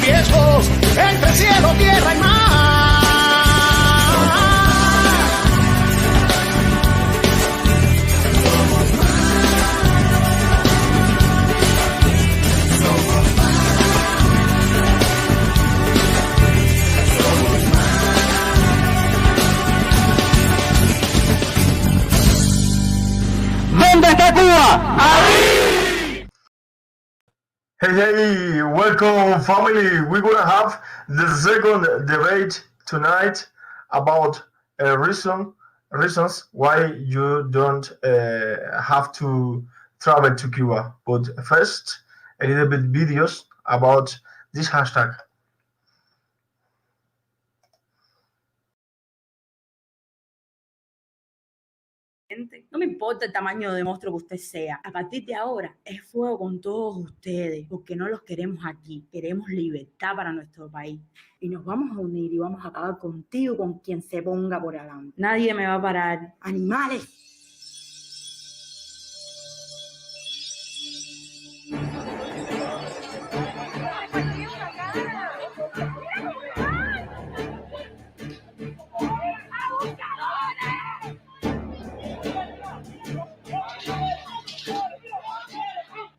riesgos entre cielo, tierra y mar. ¿Dónde está Cuba? ¡Ahí! Hey, welcome family. We're gonna have the second debate tonight about reasons why you don't have to travel to Cuba. But first, a little bit videos about this hashtag. No me importa el tamaño de monstruo que usted sea. A partir de ahora es fuego con todos ustedes, porque no los queremos aquí. Queremos libertad para nuestro país. Y nos vamos a unir y vamos a acabar contigo, con quien se ponga por adelante. Nadie me va a parar. ¡Animales!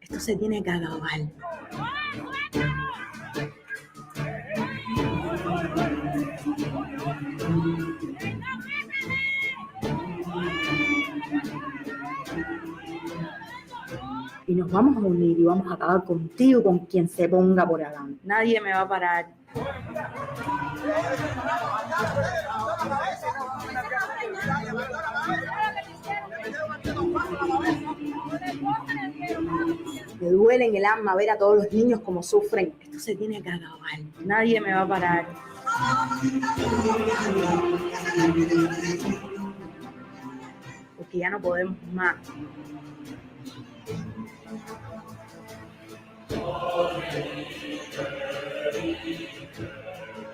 Esto se tiene que acabar. Y nos vamos a unir y vamos a acabar contigo, con quien se ponga por adelante. Nadie me va a parar. Me duele en el alma ver a todos los niños como sufren. Esto se tiene que acabar. Nadie me va a parar. Porque ya no podemos más.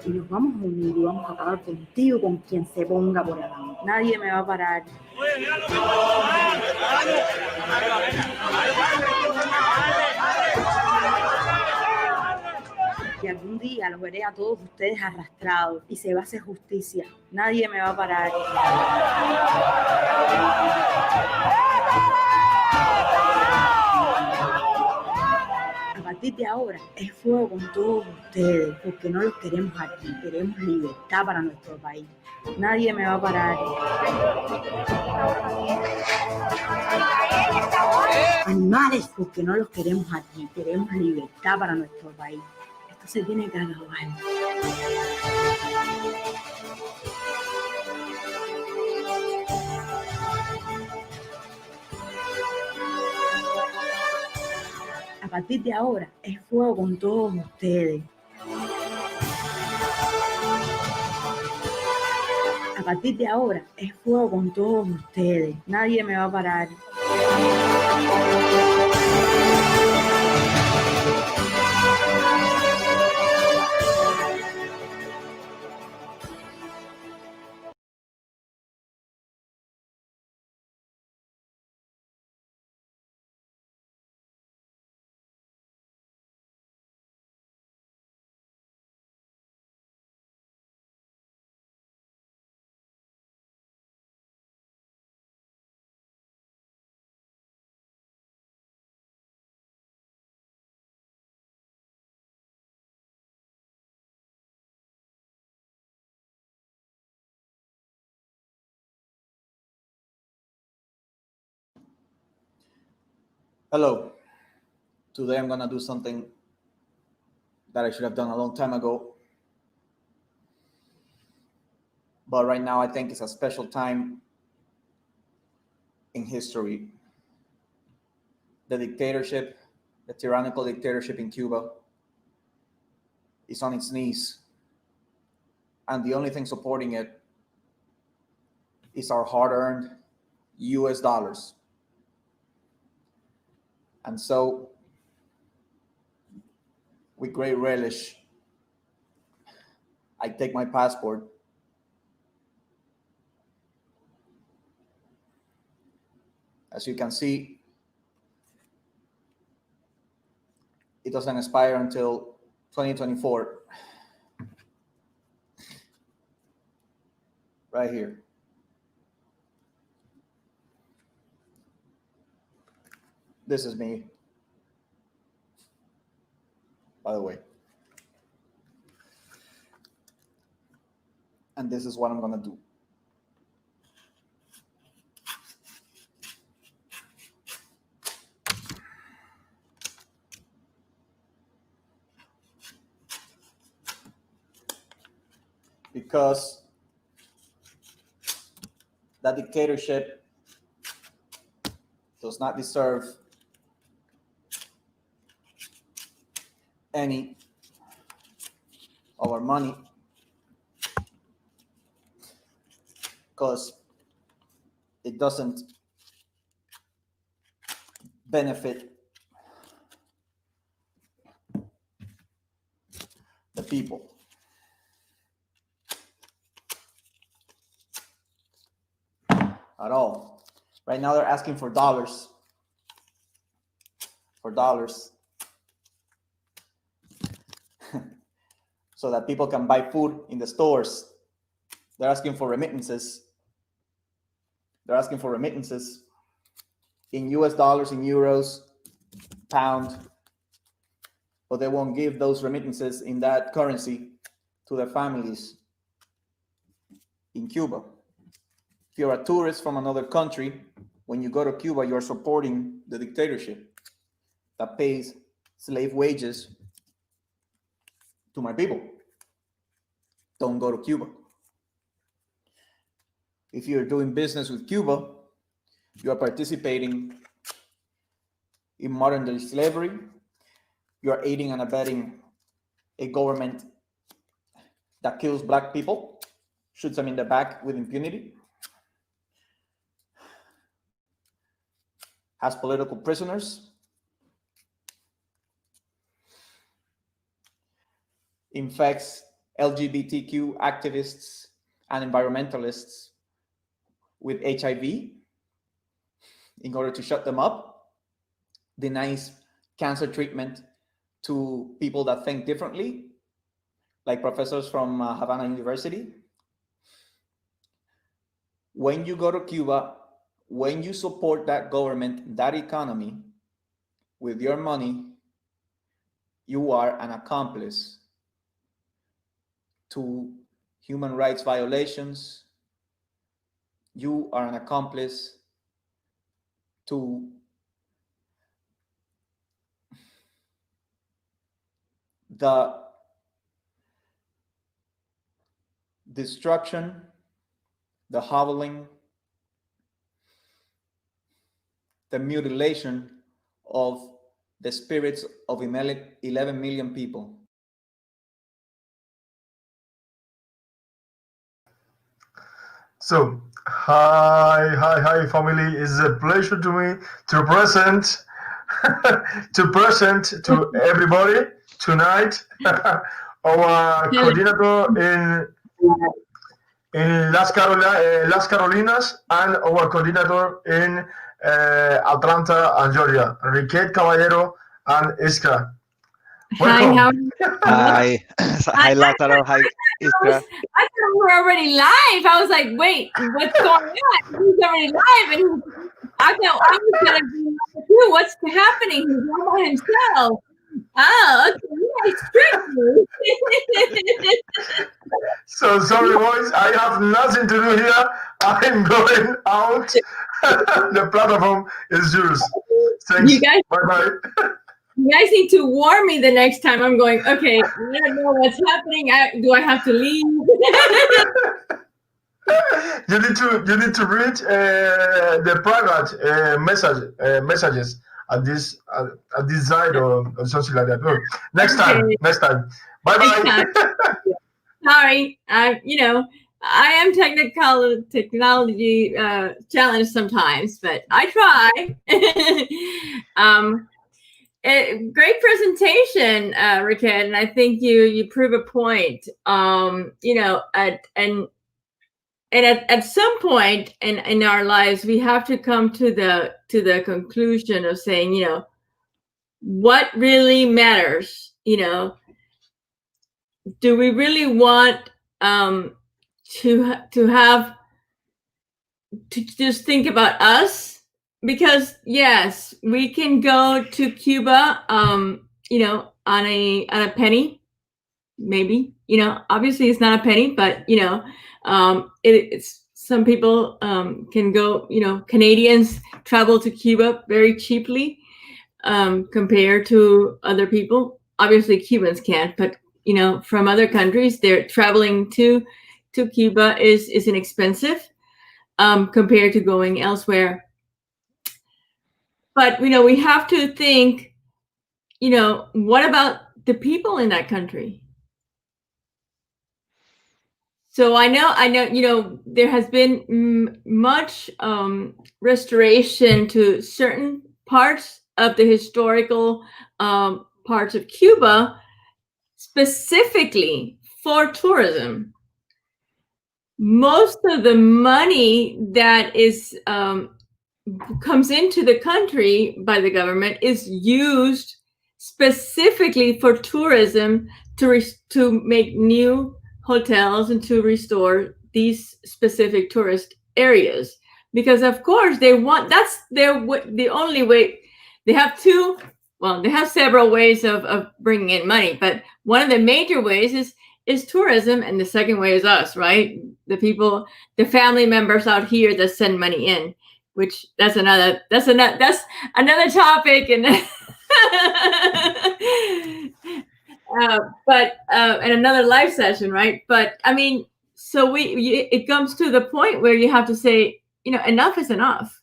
Y nos vamos a unir y vamos a acabar contigo, con quien se ponga por adelante. Nadie me va a parar. Y algún día los veré a todos ustedes arrastrados y se va a hacer justicia. Nadie me va a parar. A partir de ahora es fuego con todos ustedes, porque no los queremos aquí. Queremos libertad para nuestro país. Nadie me va a parar. Animales, porque no los queremos aquí. Queremos libertad para nuestro país. Esto se tiene que acabar. A partir de ahora es fuego con todos ustedes. A partir de ahora es fuego con todos ustedes. Nadie me va a parar. Hello. Today I'm gonna do something that I should have done a long time ago. But right now I think it's a special time in history. The dictatorship, the tyrannical dictatorship in Cuba is on its knees. And the only thing supporting it is our hard-earned US dollars. And so, with great relish, I take my passport as you can see, it doesn't expire until 2024. Right here. This is me, by the way. And this is what I'm gonna do. Because that dictatorship does not deserve any of our money, because it doesn't benefit the people. At all. Right now they're asking for dollars. So that people can buy food in the stores. They're asking for remittances. In US dollars, in euros, pound, but they won't give those remittances in that currency to their families in Cuba. If you're a tourist from another country, when you go to Cuba, you're supporting the dictatorship that pays slave wages to my people. Don't go to Cuba. If you're doing business with Cuba, you are participating in modern day slavery. You are aiding and abetting a government that kills black people, shoots them in the back with impunity, has political prisoners, infects LGBTQ activists and environmentalists with HIV in order to shut them up, denies cancer treatment to people that think differently, like professors from Havana University. When you go to Cuba, when you support that government, that economy, with your money, you are an accomplice to human rights violations. You are an accomplice to the destruction, the hobbling, the mutilation of the spirits of 11 million people. So, hi, family. It's a pleasure to me to present to everybody tonight our coordinator in Las Carolinas and our coordinator in Atlanta and Georgia, Riquet Caballero and Iskra. Welcome. Hi. Hi, Lázaro. Hi, Iskra. I thought we were already live. I was like, wait, what's going on? He's already live. And I thought I was going to be live too. What's happening? He's all by himself. Oh, okay. Yeah, So sorry, boys. I have nothing to do here. I'm going out. The platform is yours. Thanks. Bye-bye. You guys need to warn me the next time. I'm going, okay, I don't know what's happening. Do I have to leave? You need to read the private messages at this side or something like that. No, next time. Bye. Sorry, I am technology challenged sometimes, but I try. Great presentation, Riquet, and I think you prove a point. At some point in our lives, we have to come to the conclusion of saying, what really matters, do we really want to have to just think about us? Because yes, we can go to Cuba, on a penny, maybe. Obviously it's not a penny, but it's some people can go. Canadians travel to Cuba very cheaply compared to other people. Obviously, Cubans can't, but from other countries, they're traveling to Cuba is inexpensive compared to going elsewhere. But we have to think, what about the people in that country? So I know, there has been much restoration to certain parts of the historical parts of Cuba, specifically for tourism. Most of the money that is comes into the country by the government is used specifically for tourism to make new hotels and to restore these specific tourist areas, because of course that's the only way. They have several ways of bringing in money, but one of the major ways is tourism, and the second way is us, right? The people, the family members out here that send money in, which that's another topic, and but and another live session, right? But I mean, so it comes to the point where you have to say, enough is enough.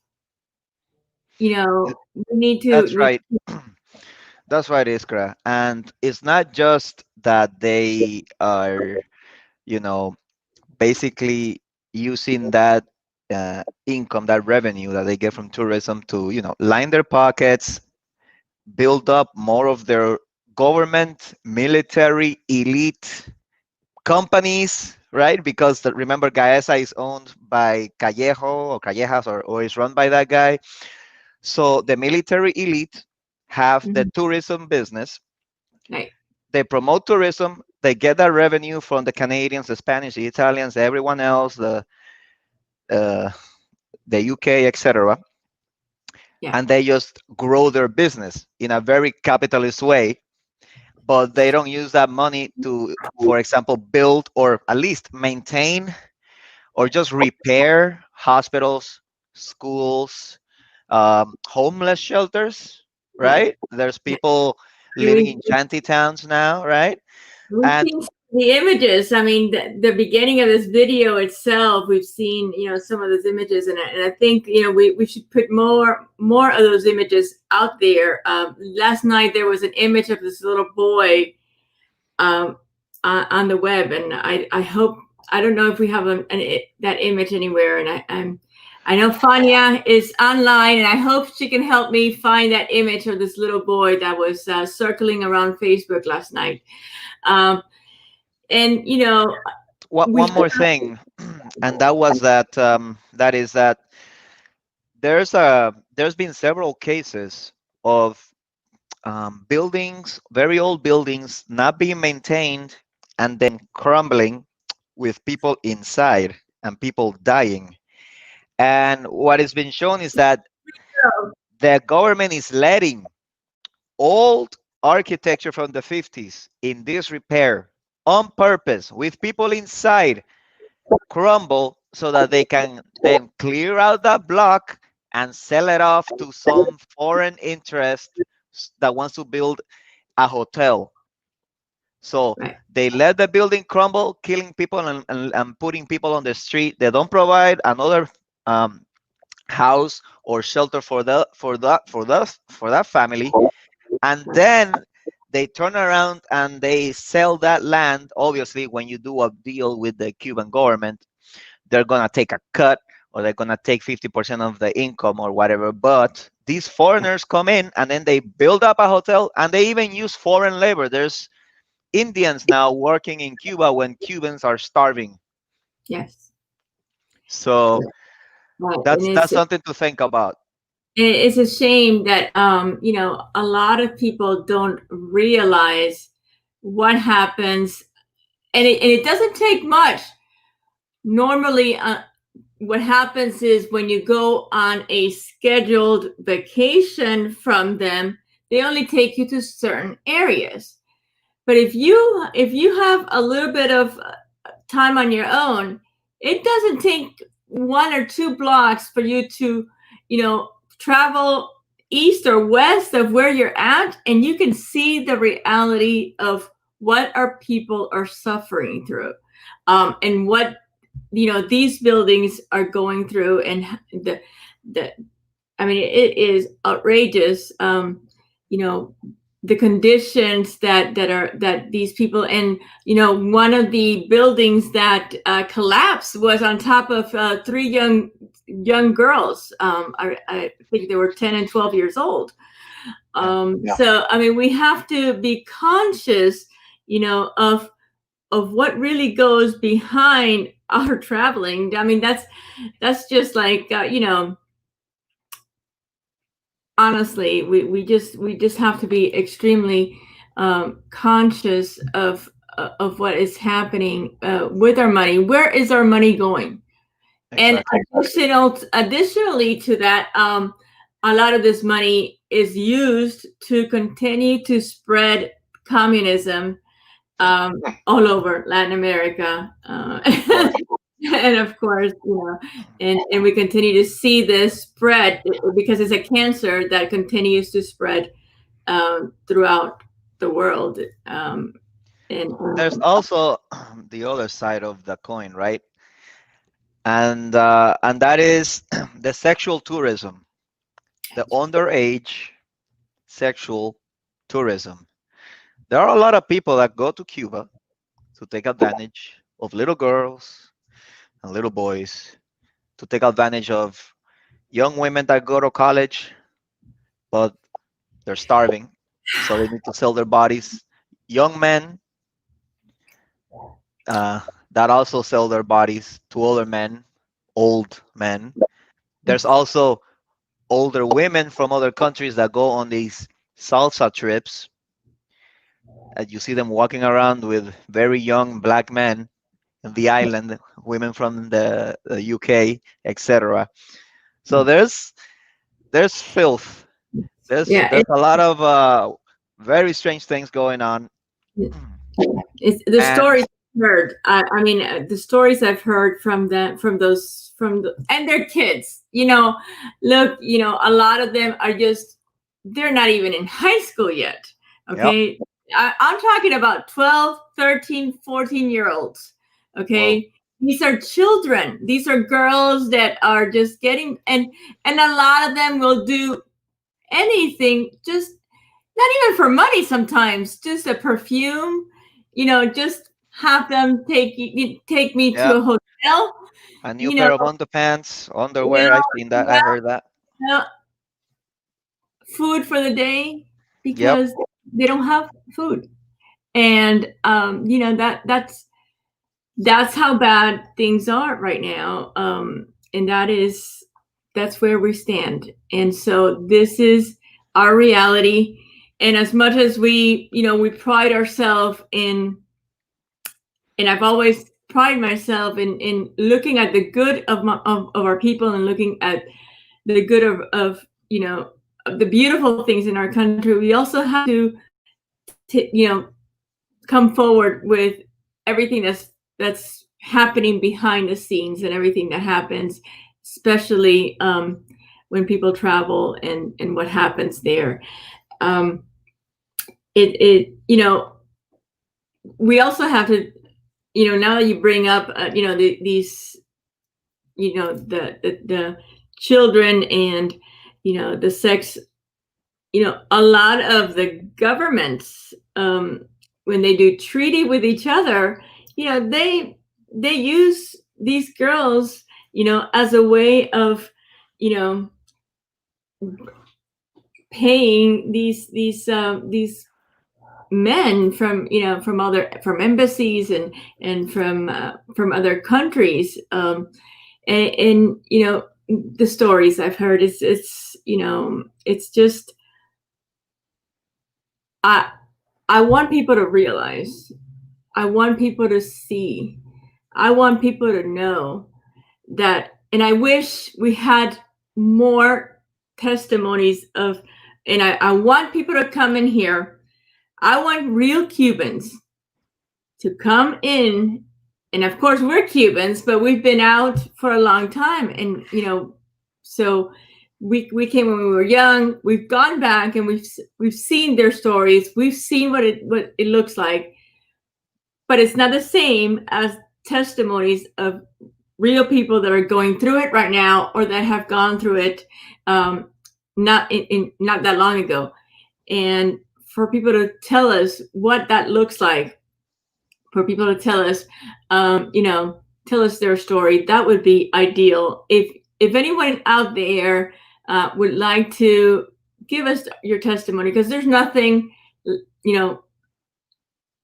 We need to. That's right. That's right, Iskra. And it's not just that they are, basically using that income, that revenue that they get from tourism to, line their pockets, build up more of their government, military, elite companies, right? Because remember, Gaesa is owned by Callejas, or is run by that guy. So the military elite have the tourism business. Right. They promote tourism. They get that revenue from the Canadians, the Spanish, the Italians, everyone else, the UK, etc. Yeah. And they just grow their business in a very capitalist way. But they don't use that money to, for example, build or at least maintain or just repair hospitals, schools, homeless shelters, right? There's people living in shanty towns now, right? We've seen the images. I mean, the beginning of this video itself, we've seen, some of those images, and I think, we should put more of those images out there. Last night there was an image of this little boy on the web, and I hope, I don't know if we have that image anywhere, and I know Fania is online, and I hope she can help me find that image of this little boy that was circling around Facebook last night. And one more thing, and that was that there's been several cases of buildings, very old buildings, not being maintained and then crumbling with people inside and people dying. And what has been shown is that the government is letting old architecture from the 50s in disrepair on purpose, with people inside, crumble, so that they can then clear out that block and sell it off to some foreign interest that wants to build a hotel. So they let the building crumble, killing people and putting people on the street. They don't provide another house or shelter for that family, and then they turn around and they sell that land. Obviously, when you do a deal with the Cuban government, they're gonna take a cut, or they're gonna take 50% of the income or whatever. But these foreigners come in and then they build up a hotel, and they even use foreign labor. There's Indians now working in Cuba when Cubans are starving. Yes. So that's something to think about. It's a shame that a lot of people don't realize what happens and it doesn't take much. Normally, what happens is when you go on a scheduled vacation from them, they only take you to certain areas. But if you have a little bit of time on your own, it doesn't take 1 or 2 blocks for you to, travel east or west of where you're at, and you can see the reality of what our people are suffering through, and what these buildings are going through, and it is outrageous. The conditions that these people, and one of the buildings that collapsed was on top of 3 young girls. I think they were 10 and 12 years old. So we have to be conscious of what really goes behind our traveling. That's just like honestly, we just have to be extremely conscious of what is happening with our money. Where is our money going? Exactly. And additionally to that, a lot of this money is used to continue to spread communism all over Latin America. And of course, and we continue to see this spread because it's a cancer that continues to spread throughout the world. And there's also the other side of the coin, right? And that is the sexual tourism, the underage sexual tourism. There are a lot of people that go to Cuba to take advantage of little girls and little boys, to take advantage of young women that go to college, but they're starving, so they need to sell their bodies. Young men that also sell their bodies to other men, old men. There's also older women from other countries that go on these salsa trips. And you see them walking around with very young black men in the island, women from the UK, etc. So there's filth. There's a lot of very strange things going on. It's the stories I've heard. The stories I've heard from and their kids. Look, a lot of them are they're not even in high school yet. Okay. Yep. I'm talking about 12, 13, 14-year-olds. Okay. Whoa. These are children. These are girls that are just getting, and a lot of them will do anything, just not even for money sometimes, just a perfume, just have them take me to a hotel. A new pair of underpants, underwear. I've seen that. I heard that. Food for the day because they don't have food. And, that's how bad things are right now. And that's where we stand. And so this is our reality. And as much as we pride ourselves in, and I've always prided myself in looking at the good of our people and looking at the good of the beautiful things in our country, we also have to come forward with everything that's happening behind the scenes and everything that happens, especially when people travel and what happens there. We also have to, now that you bring up, these, the children and, the sex, a lot of the governments, when they do treaty with each other, they use these girls, as a way of, paying these men from embassies and from other countries, and the stories I've heard, it's just, I want people to realize, I want people to see. I want people to know that, and I wish we had more testimonies of, and I want people to come in here. I want real Cubans to come in, and of course we're Cubans, but we've been out for a long time, and so we came when we were young. We've gone back and we've seen their stories. We've seen what it looks like, but it's not the same as testimonies of real people that are going through it right now or that have gone through it not that long ago. And for people to tell us what that looks like, for people to tell us, tell us their story, that would be ideal. If anyone out there would like to give us your testimony, because there's nothing,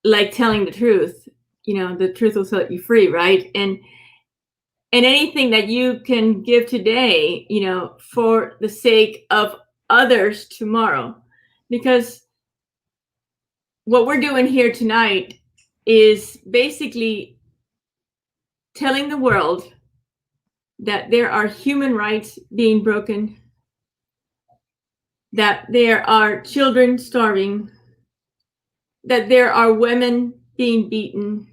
like telling the truth. The truth will set you free, right? And anything that you can give today, for the sake of others tomorrow. Because what we're doing here tonight is basically telling the world that there are human rights being broken, that there are children starving, that there are women being beaten,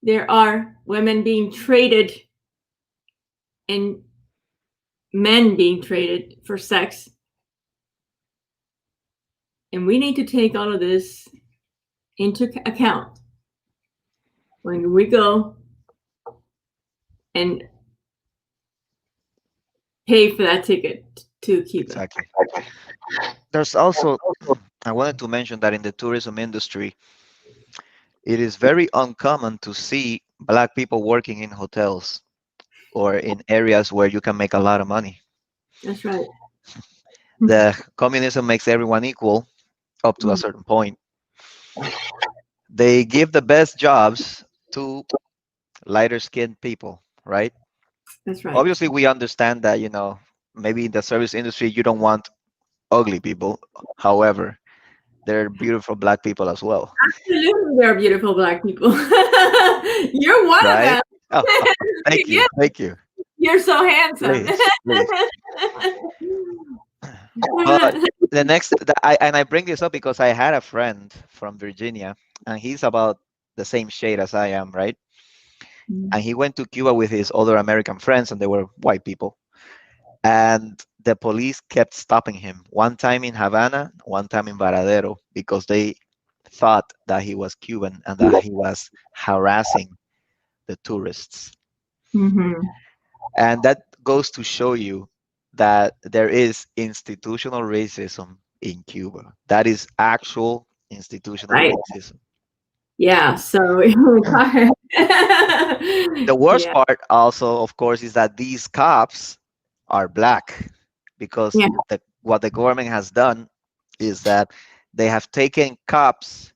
there are women being traded, and men being traded for sex. And we need to take all of this into account when we go and pay for that ticket to Cuba. Exactly. There's also, I wanted to mention that in the tourism industry, it is very uncommon to see Black people working in hotels or in areas where you can make a lot of money. That's right. The communism makes everyone equal up to a certain point. They give the best jobs to lighter skinned people, right? That's right. Obviously, we understand that, maybe in the service industry, you don't want ugly people. However, there are beautiful Black people as well. Absolutely, they're beautiful Black people. You're one Right? of Oh, them. thank you. Thank you. You're so handsome. Please, please. But the next, I bring this up because I had a friend from Virginia, and he's about the same shade as I am, right? And he went to Cuba with his other American friends, and they were white people. And the police kept stopping him, one time in Havana, one time in Varadero, because they thought that he was Cuban and that he was harassing the tourists. And that goes to show you that there is institutional racism in Cuba. That is actual institutional racism. Yeah, so The worst part also, of course, is that these cops are Black, because what the government has done is that they have taken cops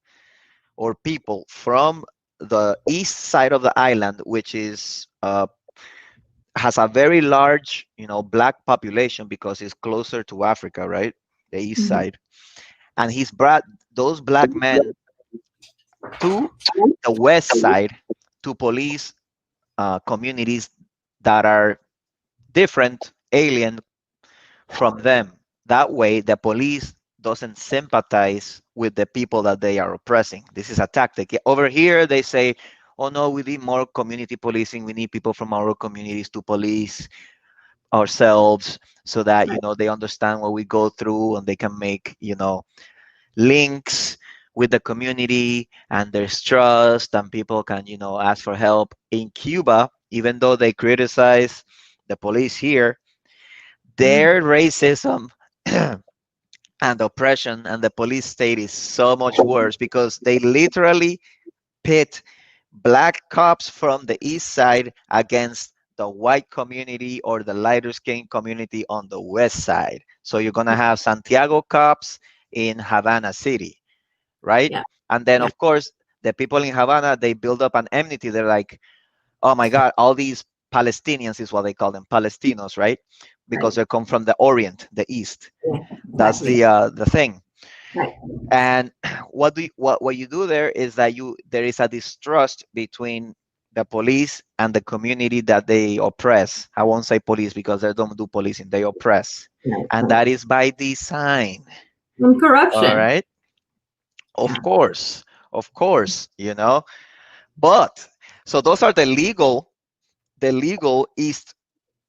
or people from the east side of the island, which is has a very large, Black population because it's closer to Africa, right? The east side. And he's brought those Black men to the west side to police communities that are different, alien from them. That way, the police doesn't sympathize with the people that they are oppressing. This is a tactic. Over here, they say, oh no, we need more community policing. We need people from our communities to police ourselves so that, they understand what we go through and they can make, links with the community, and there's trust, and people can, ask for help. In Cuba, even though they criticize the police here, their racism and oppression and the police state is so much worse because they literally pit Black cops from the east side against the white community or the lighter skinned community on the west side. So you're going to have Santiago cops in Havana City, right? Yeah. And then, of course, the people in Havana, they build up an enmity. They're like, oh my God, all these Palestinians is what they call them, Palestinos, right? Because they come from the Orient, the East. That's the thing. Right. And what you do there is that there is a distrust between the police and the community that they oppress. I won't say police because they don't do policing, they oppress. Right. And that is by design. And corruption. All right. Yeah. Of course, But so those are the legal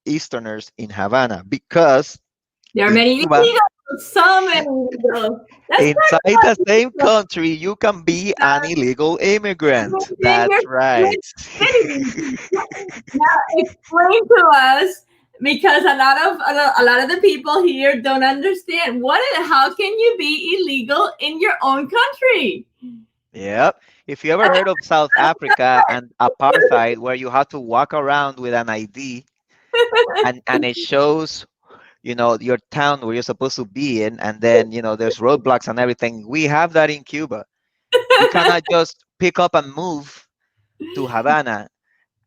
Easterners in Havana, because There are in many Cuba, illegals, so many illegals. That's inside the same country, you can be an illegal immigrant. That's right. Now explain to us, because a lot of the people here don't understand how can you be illegal in your own country? Yep. If you ever heard of South Africa and apartheid, where you have to walk around with an ID and it shows, your town where you're supposed to be in, and then, there's roadblocks and everything. We have that in Cuba. You cannot just pick up and move to Havana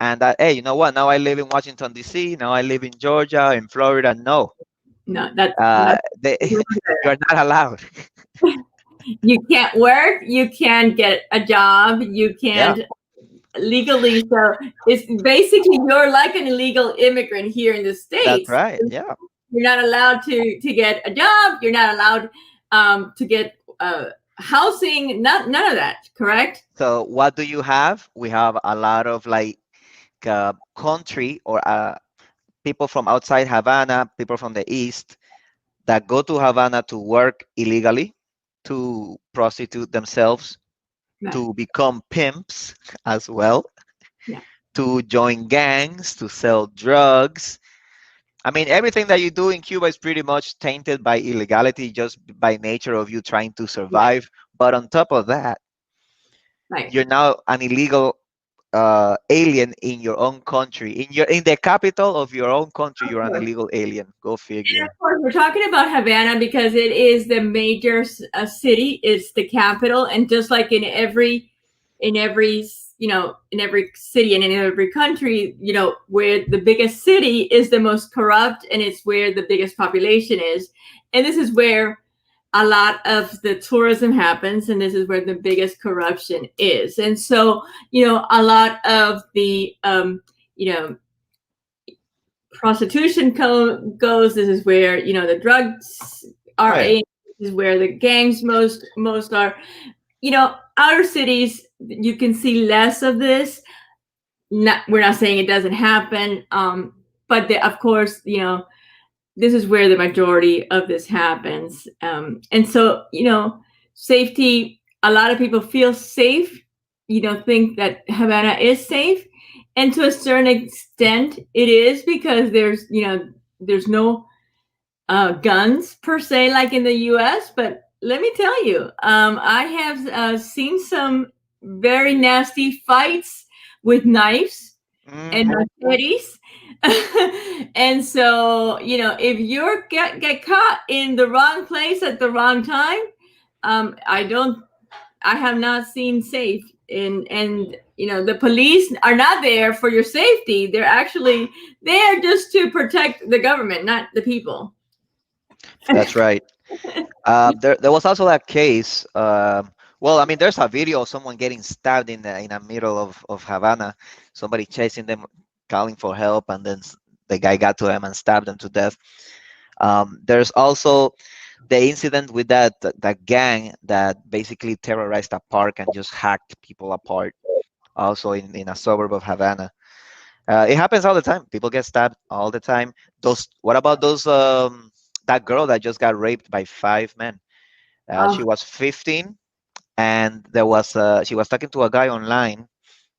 and that, hey, you know what? Now I live in Washington, D.C. Now I live in Georgia, in Florida. No, No, that's you're not allowed. you can't work, you can't get a job, you can't legally. So it's basically you're like an illegal immigrant here in the That's States. right. Yeah. You're not allowed to get a job. You're not allowed to get housing. None of that. Correct? So what do you have? We have a lot of country or people from outside Havana, people from the East that go to Havana to work illegally, to prostitute themselves, Right. to become pimps as well, Yeah. to join gangs, to sell drugs. I mean, everything that you do in Cuba is pretty much tainted by illegality, just by nature of you trying to survive. But on top of that, Right. you're now an illegal alien in your own country. In the capital of your own country, you're an illegal alien. Go And figure. of course, we're talking about Havana because it is the major city. It's the capital, and just like in every in every city and in every country, where the biggest city is the most corrupt, and it's where the biggest population is, and this is where a lot of the tourism happens, and this is where the biggest corruption is. And so, a lot of the prostitution goes. This is where the drugs are. Right. This is where the gangs most are. Outer cities, you can see less of this. We're not saying it doesn't happen, but of course, this is where the majority of this happens. And so, safety. A lot of people feel safe. Think that Havana is safe. And to a certain extent, it is, because there's no guns per se like in the U.S. But let me tell you, I have seen some very nasty fights with knives and machetes. And so, if you get caught in the wrong place at the wrong time, I have not seen safe. And the police are not there for your safety. They're actually there just to protect the government, not the people. That's right. There was also that case. Well, I mean, there's a video of someone getting stabbed in the middle of Havana. Somebody chasing them, calling for help, and then the guy got to them and stabbed them to death. There's also the incident with that gang that basically terrorized a park and just hacked people apart. Also in a suburb of Havana. It happens all the time. People get stabbed all the time. What about those? That girl that just got raped by 5 men. She was 15, and she was talking to a guy online.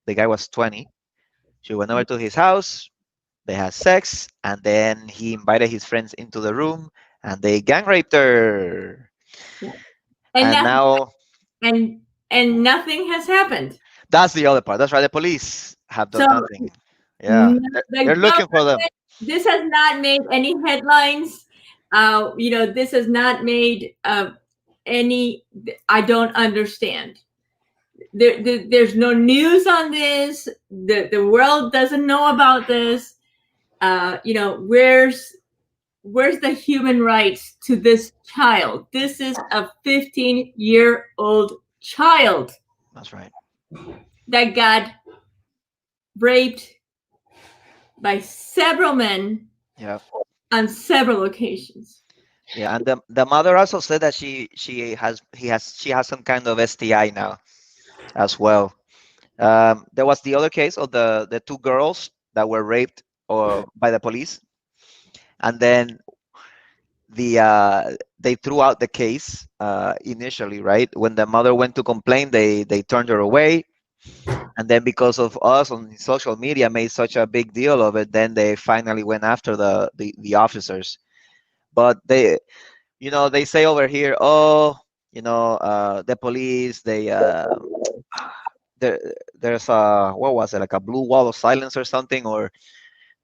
The guy was 20. She went over to his house. They had sex, and then he invited his friends into the room, and they gang raped her. And now, and nothing has happened. That's the other part. That's right. The police have done nothing. Yeah, they're looking for them. This has not made any headlines. This has not made any. I don't understand. There's no news on this. The world doesn't know about this. Where's where's the human rights to this child? This is a 15-year-old child That's right. that got raped by several men Yeah. on several occasions. Yeah, and the mother also said that she has some kind of STI now as well. There was the other case of the two girls that were raped or by the police, and then they threw out the case initially, right? When the mother went to complain, they turned her away, and then because of us on social media made such a big deal of it, then they finally went after the officers. But they say over here, oh, the police, there, there's a, what was it, like a blue wall of silence or something, or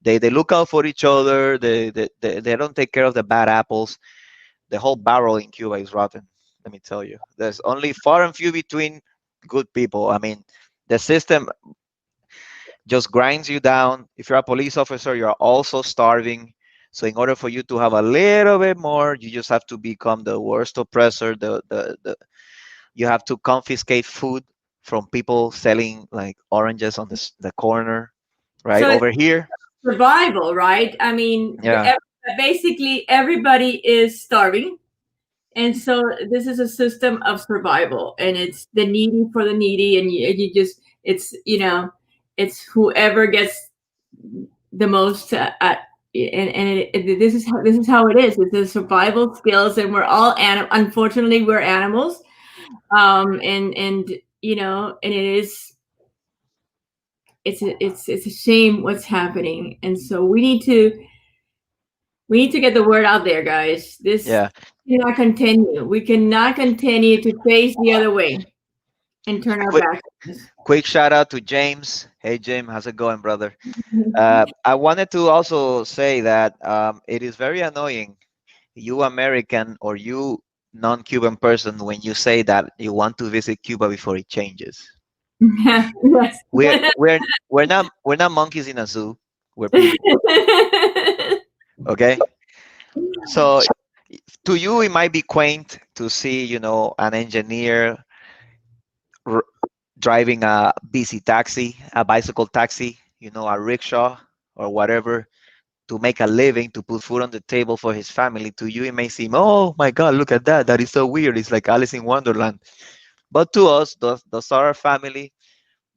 they look out for each other, they don't take care of the bad apples. The whole barrel in Cuba is rotten, let me tell you. There's only far and few between good people. I mean, the system just grinds you down. If you're a police officer, you're also starving. So in order for you to have a little bit more, you just have to become the worst oppressor. You have to confiscate food from people selling like oranges on the corner, right? So Over here. survival, right? I mean, Yeah. basically everybody is starving. And so this is a system of survival, and it's the needy for the needy, and you just, it's whoever gets the most this is how it is. It's the survival skills, and we're all unfortunately we're animals, and and it's a shame what's happening, and so we need to get the word out there, guys. This Yeah. cannot continue. We cannot continue to face the other way and turn our Quick, back. quick shout out to James. Hey, James, how's it going, brother? I wanted to also say that it is very annoying, you American or you non-Cuban person, when you say that you want to visit Cuba before it changes. Yes. We're not monkeys in a zoo. We're people. Okay. So to you, it might be quaint to see, an engineer r- driving a busy taxi, a bicycle taxi, a rickshaw or whatever, to make a living, to put food on the table for his family. To you, it may seem, oh my God, look at that. That is so weird. It's like Alice in Wonderland. But to us, those are our family,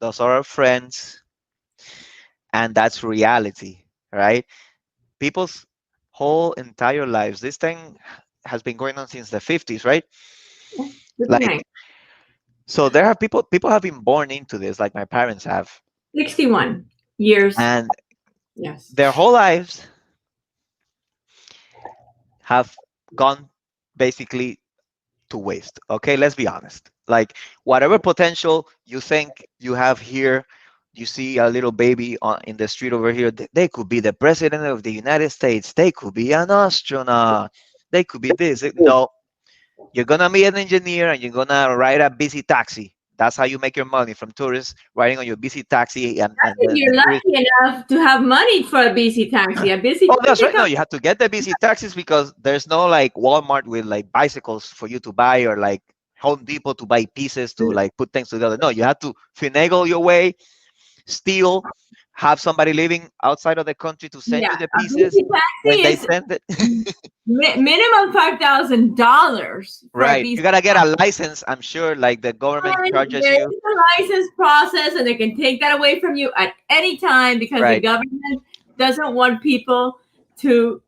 those are our friends, and that's reality, right? People's whole entire lives. This thing has been going on since the 50s, right? Like, so there are people have been born into this, like my parents have, 61 years. and Yes. their whole lives have gone basically to waste. Okay, let's be honest. Like, whatever potential you think you have here, you see a little baby in the street over here, they could be the president of the United States, they could be an astronaut, they could be this. No, you're gonna be an engineer and you're gonna ride a busy taxi. That's how you make your money, from tourists riding on your busy taxi, and If you're lucky enough to have money for a busy taxi, Oh, that's right. No, you have to get the busy taxis because there's no like Walmart with like bicycles for you to buy, or like Home Depot to buy pieces to like put things together. No, you have to finagle your way, steal, have somebody living outside of the country to send you the a pieces. busy When taxi they is send it, minimum $5,000 for a right, busy you gotta get a license. I'm sure, like the government charges There you. is a license process, and they can take that away from you at any time because the Right. government doesn't want people to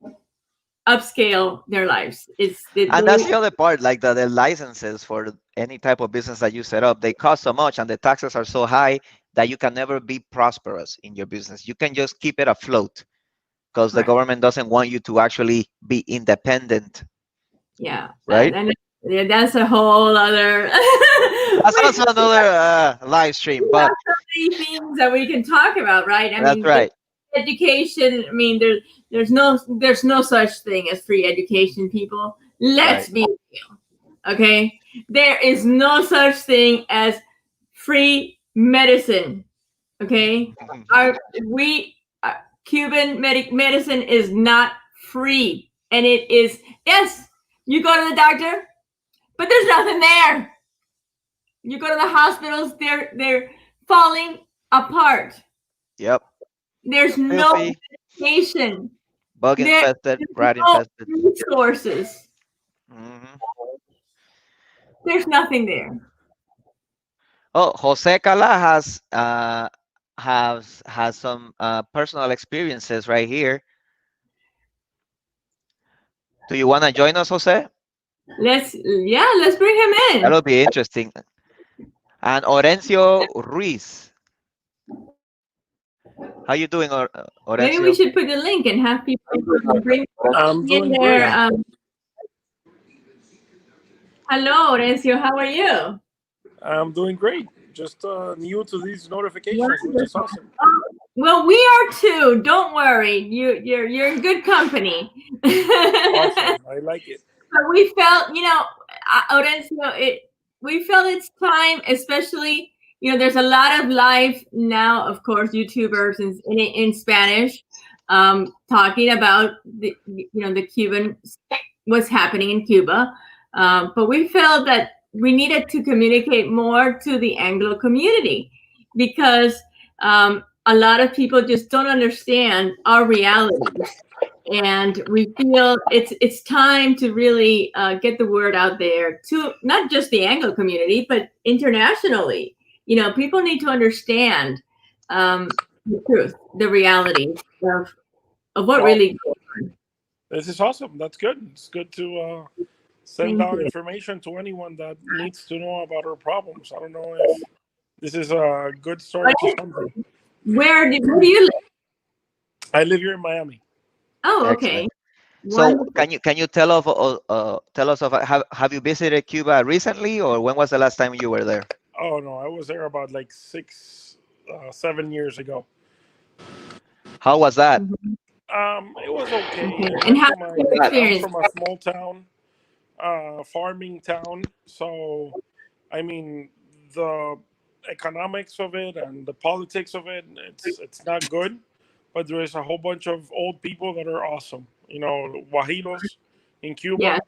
upscale their lives. And that's the other part, like the licenses for any type of business that you set up, they cost so much and the taxes are so high that you can never be prosperous in your business. You can just keep it afloat because the Right. government doesn't want you to actually be independent. Yeah. Right. And that's a whole other. That's also another live stream, but so many things that we can talk about, right? I that's mean, right. education. I mean, there's no such thing as free education, people. Let's Right. be real, okay? There is no such thing as free medicine, okay? Cuban medicine is not free. and it is, yes, you go to the doctor, but there's nothing there. You go to the hospitals, they're falling apart. Yep. There's no Filthy, medication. bug infested, There's rat no infested. resources. Hmm. There's nothing there. Oh, Jose Cala has some personal experiences right here. Do you want to join us, Jose? Let's bring him in. That'll be interesting. And Orencio Ruiz. How you doing, Maybe we Orencio? should put the link and have people bring I'm in doing there. great. Hello, Horacio. How are you? I'm doing great. Just new to these notifications, which is awesome. Well, we are too. Don't worry. You're in good company. Awesome. I like it. But we felt, Horacio, we felt it's time, especially, there's a lot of live now, of course, YouTubers in Spanish, talking about the Cuban, what's happening in Cuba. But we felt that we needed to communicate more to the Anglo community because a lot of people just don't understand our realities. And we feel it's time to really get the word out there to not just the Anglo community, but internationally. People need to understand the truth, the reality of what really goes on. This is awesome. That's good. It's good to send Thank out you. information to anyone that needs to know about our problems. I don't know if this is a good start to something. Where do you live? I live here in Miami. Oh, okay. So can you tell us of have you visited Cuba recently, or when was the last time you were there? Oh no, I was there about like 7 years ago. How was that? It was okay. Okay. I And went how to was your I'm experience? from a small town, farming town. So, I mean, the economics of it and the politics of it, it's not good. But there is a whole bunch of old people that are awesome. Guajiros in Cuba. Yes.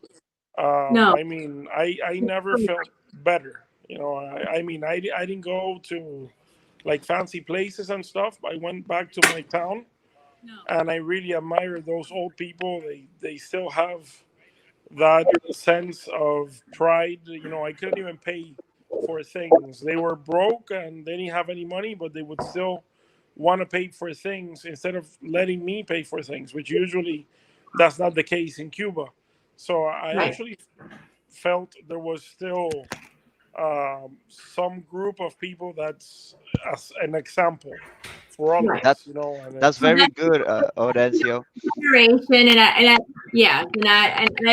No. I mean, I never felt better. I didn't go to like fancy places and stuff. I went back to my town, and I really admire those old people. They still have that sense of pride. I couldn't even pay for things. They were broke and they didn't have any money, but they would still want to pay for things instead of letting me pay for things, which usually that's not the case in Cuba. So I Right. actually felt there was still some group of people that's as an example for all of Right. us, That's it's very good, Orencio. Generation, and I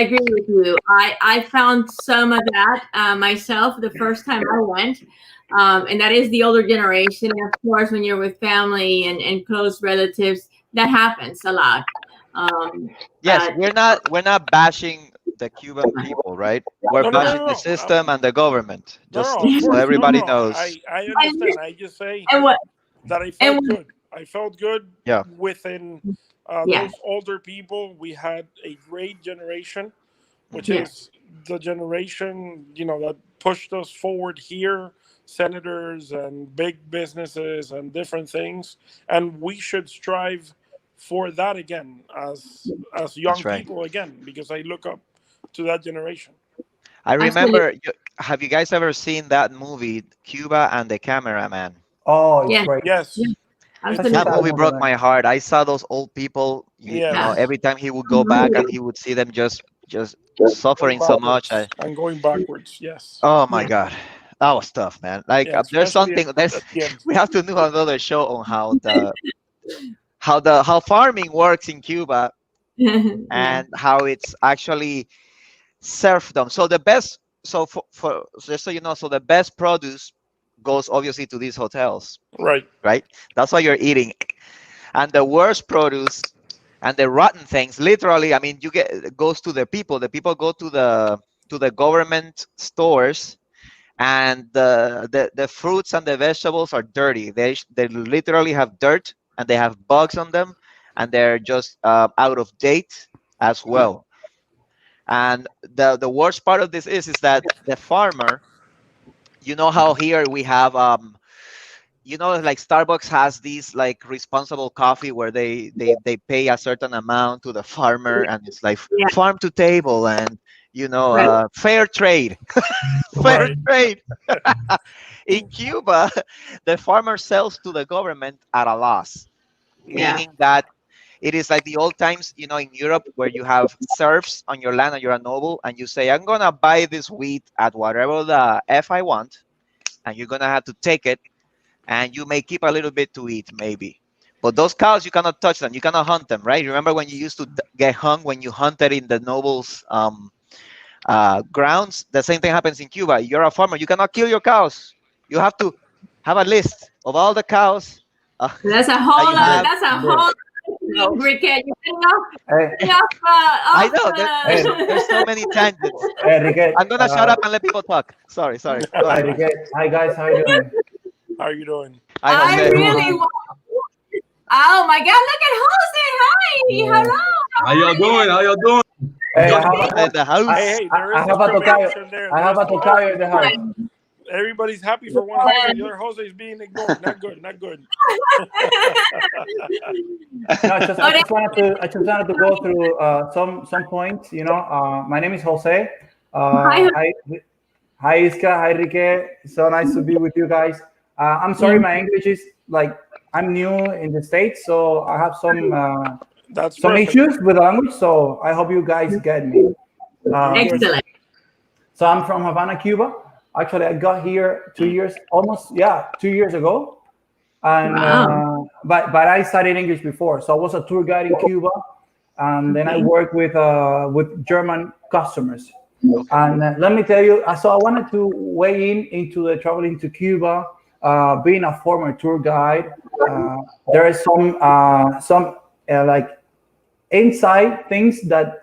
agree with you. I found some of that myself the first time I went, and that is the older generation. And of course, when you're with family and close relatives, that happens a lot. Yes, But we're not bashing the Cuban people, right? We're no, no, bashing no, the no. system and the government. No, Just no, of so course, everybody no. knows. I understand. I just say and what that I and felt what- good. I felt good Yeah. within yeah, those older people. We had a great generation, which Yeah. is the generation that pushed us forward here, senators and big businesses and different things, and we should strive for that again as young That's right. people again, because I look up to that generation. I absolutely. remember. Have you guys ever seen that movie, Cuba and the Cameraman? Oh, it's Yes. great. Yes, Yeah. it's Absolutely. That That movie movie, broke man. my heart. I saw those old people. yes. Every time he would go back and he would see them just Going suffering so much. backwards and going backwards. Yes. Oh my Yeah. God, that was tough, man. Like Yeah, there's especially something there's at the end. we have to do another show on how farming works in Cuba Yeah. and how it's actually serfdom. So the best, for just so you know, so the best produce goes obviously to these hotels, Right. right? That's what you're eating, and the worst produce and the rotten things, literally, I mean, goes to the people. The people go to the government stores, and the fruits and the vegetables are dirty. They literally have dirt and they have bugs on them, and they're just out of date, as well. And the worst part of this is that the farmer, you know how here we have like Starbucks has these like responsible coffee where they pay a certain amount to the farmer, and it's like Yeah. farm to table, and Right. fair trade. Fair Right. trade. In Cuba, the farmer sells to the government at a loss, Yeah. meaning that it is like the old times, in Europe, where you have serfs on your land and you're a noble, and you say, I'm gonna buy this wheat at whatever the F I want, and you're gonna have to take it, and you may keep a little bit to eat, maybe. But those cows, you cannot touch them. You cannot hunt them, right? Remember when you used to get hung when you hunted in the nobles' grounds? The same thing happens in Cuba. You're a farmer. You cannot kill your cows. You have to have a list of all the cows That's a that whole you have. that's a whole thing, Ricket. You're getting Hey, off, I off know the there's so many tangents. hey, Riquet. I'm gonna shut up and let people talk. Sorry. Go Hi, ahead. Riquet. Hi, guys. How you doing? How are you doing? I I Jose. really want. Oh my God! Look at Jose. Hi. Yeah. Hello. How y'all doing? How y'all doing? Hey, I Jose have, in the house. Hey, there I is have a tocayo. discrimination there. I have a tocayo in the house. Everybody's happy for one Jose. The other Jose is being ignored. Not good. Not good. No, I just wanted to go through some points. My name is Jose. Hi. Hi, Iska. Hi, Rique. So nice to be with you guys. I'm sorry, my English is like I'm new in the States, so I have That's some perfect. issues with the language. So I hope you guys get me. Excellent. So I'm from Havana, Cuba. Actually, I got here 2 years, 2 years ago. And Wow. but I studied English before, so I was a tour guide in Cuba, and then I worked with German customers. And let me tell you, so I wanted to weigh into the traveling to Cuba, being a former tour guide. There is some like inside things that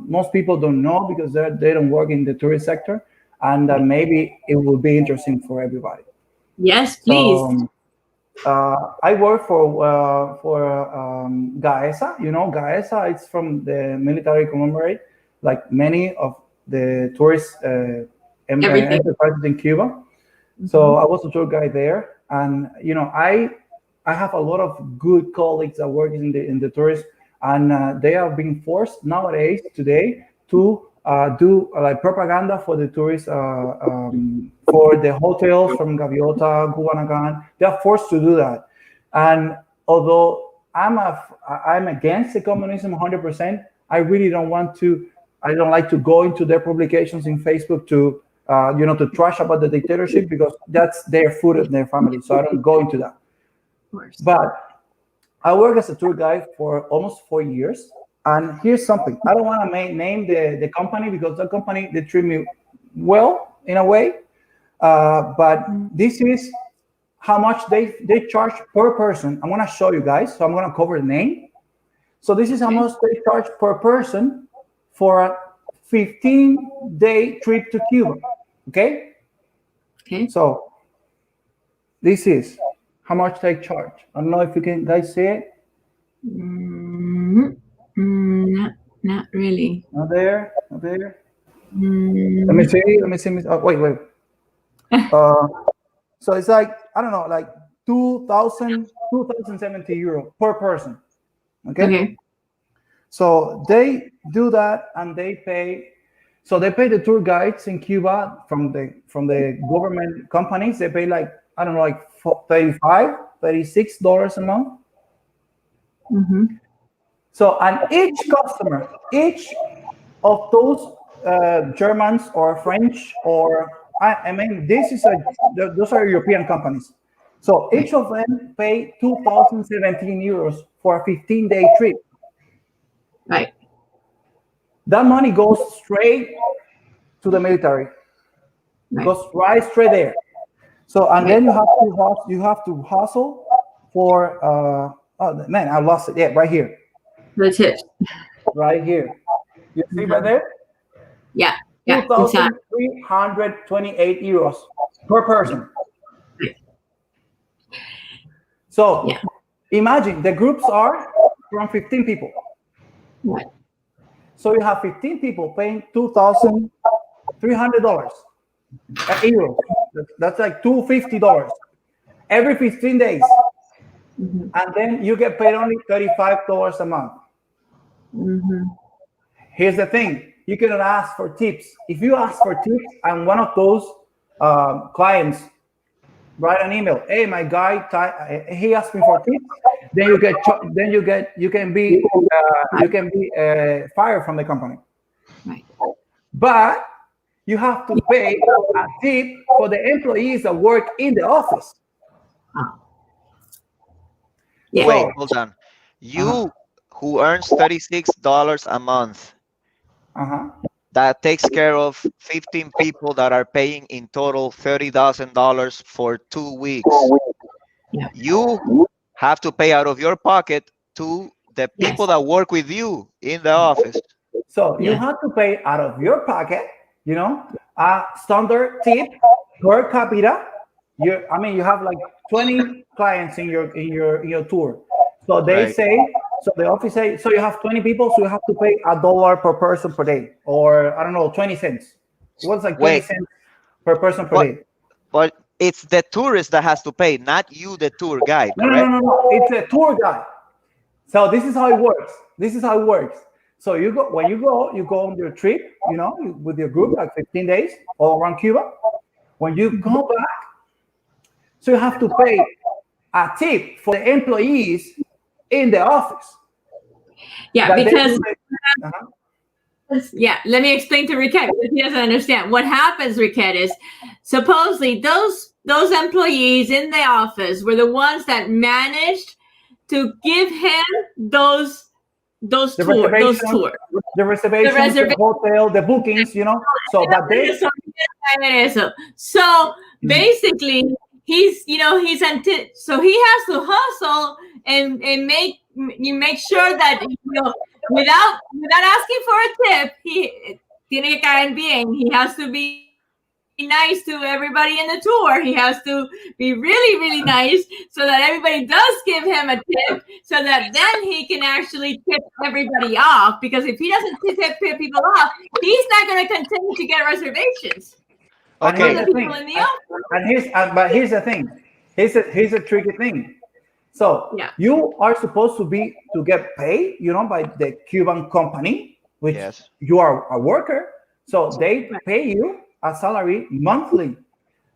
most people don't know because they don't work in the tourist sector, and maybe it will be interesting for everybody. Yes, please. I work for Gaesa. Gaesa. It's from the military conglomerate, like many of the tourist enterprises in Cuba. So I was a tour guide there, and I have a lot of good colleagues that work in the tourist, and they are being forced nowadays today to do like propaganda for the tourists, for the hotels from Gaviota, Guanacan. They are forced to do that, and although I'm against the communism 100%, I really don't want to. I don't like to go into their publications in Facebook to to trash about the dictatorship because that's their food and their family. So I don't go into that. Of course. But I work as a tour guide for almost 4 years. And here's something. I don't want to name the company because the company, they treat me well in a way. But this is how much they charge per person. I'm going to show you guys. So I'm going to cover the name. So this is how much they charge per person for a 15-day trip to Cuba. Okay? Okay. So this is how much they charge. I don't know if you can guys see it. Not really. Not there. Let me see. Oh, wait. So it's like, I don't know, like 2,070 euro per person. Okay. So they do that, and they pay. So they pay the tour guides in Cuba from the government companies. They pay like, I don't know, like $35, $36 a month. So, and each customer, each of those Germans or French or I mean, those are European companies. So each of them pay 2,017 euros for a 15-day trip. Right. That money goes straight to the military. Goes right straight there. So, and then you have to hustle for oh man, I lost it. Yeah, right here. That's it. Right here. You see right there? Yeah. 2,328 euros per person. So imagine the groups are from 15 people. Right. So you have 15 people paying $2,300 euros. That's like $250 every 15 days. And then you get paid only $35 a month. Here's the thing. You cannot ask for tips. If you ask for tips and one of those clients write an email, hey, my guy, he asked me for tips, then you can be fired from the company. Right. But you have to pay a tip for the employees that work in the office. Yeah. Wait, hold on. You who earns $36 a month, that takes care of 15 people that are paying in total $30,000 for 2 weeks. Yeah. You have to pay out of your pocket to the people that work with you in the office. So you have to pay out of your pocket, a standard tip per capita. You have like 20 clients in your tour. So they say, so the office say, so you have 20 people, so you have to pay $1 per person per day, or I don't know, 20 cents. What's like 20 cents per person per day? But it's the tourist that has to pay, not you, the tour guide. No. It's a tour guide. So this is how it works. So when you go on your trip, with your group, like 15 days all around Cuba. When you go back, so you have to pay a tip for the employees in the office. Yeah, because let me explain to Riquet because he doesn't understand. What happens, Riquet, is supposedly those employees in the office were the ones that managed to give him those tours. The reservation, the hotel, the bookings, So, but so basically, he's so he has to hustle and make sure that without asking for a tip, he tiene que caer bien. He has to be nice to everybody in the tour. He has to be really, really nice so that everybody does give him a tip, so that then he can actually tip everybody off. Because if he doesn't tip people off, he's not going to continue to get reservations. Okay. But here's the thing. Here's a tricky thing. So you are supposed to get paid, by the Cuban company, which you are a worker. So they pay you a salary monthly.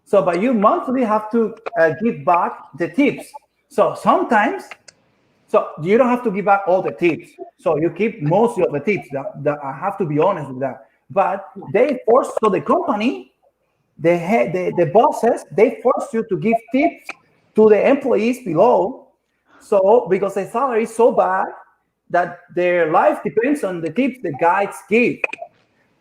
So, but you monthly have to give back the tips. So sometimes, you don't have to give back all the tips. So you keep most of the tips. That I have to be honest with that. But the company, the bosses, they force you to give tips to the employees below. So because the salary is so bad that their life depends on the tips the guides give.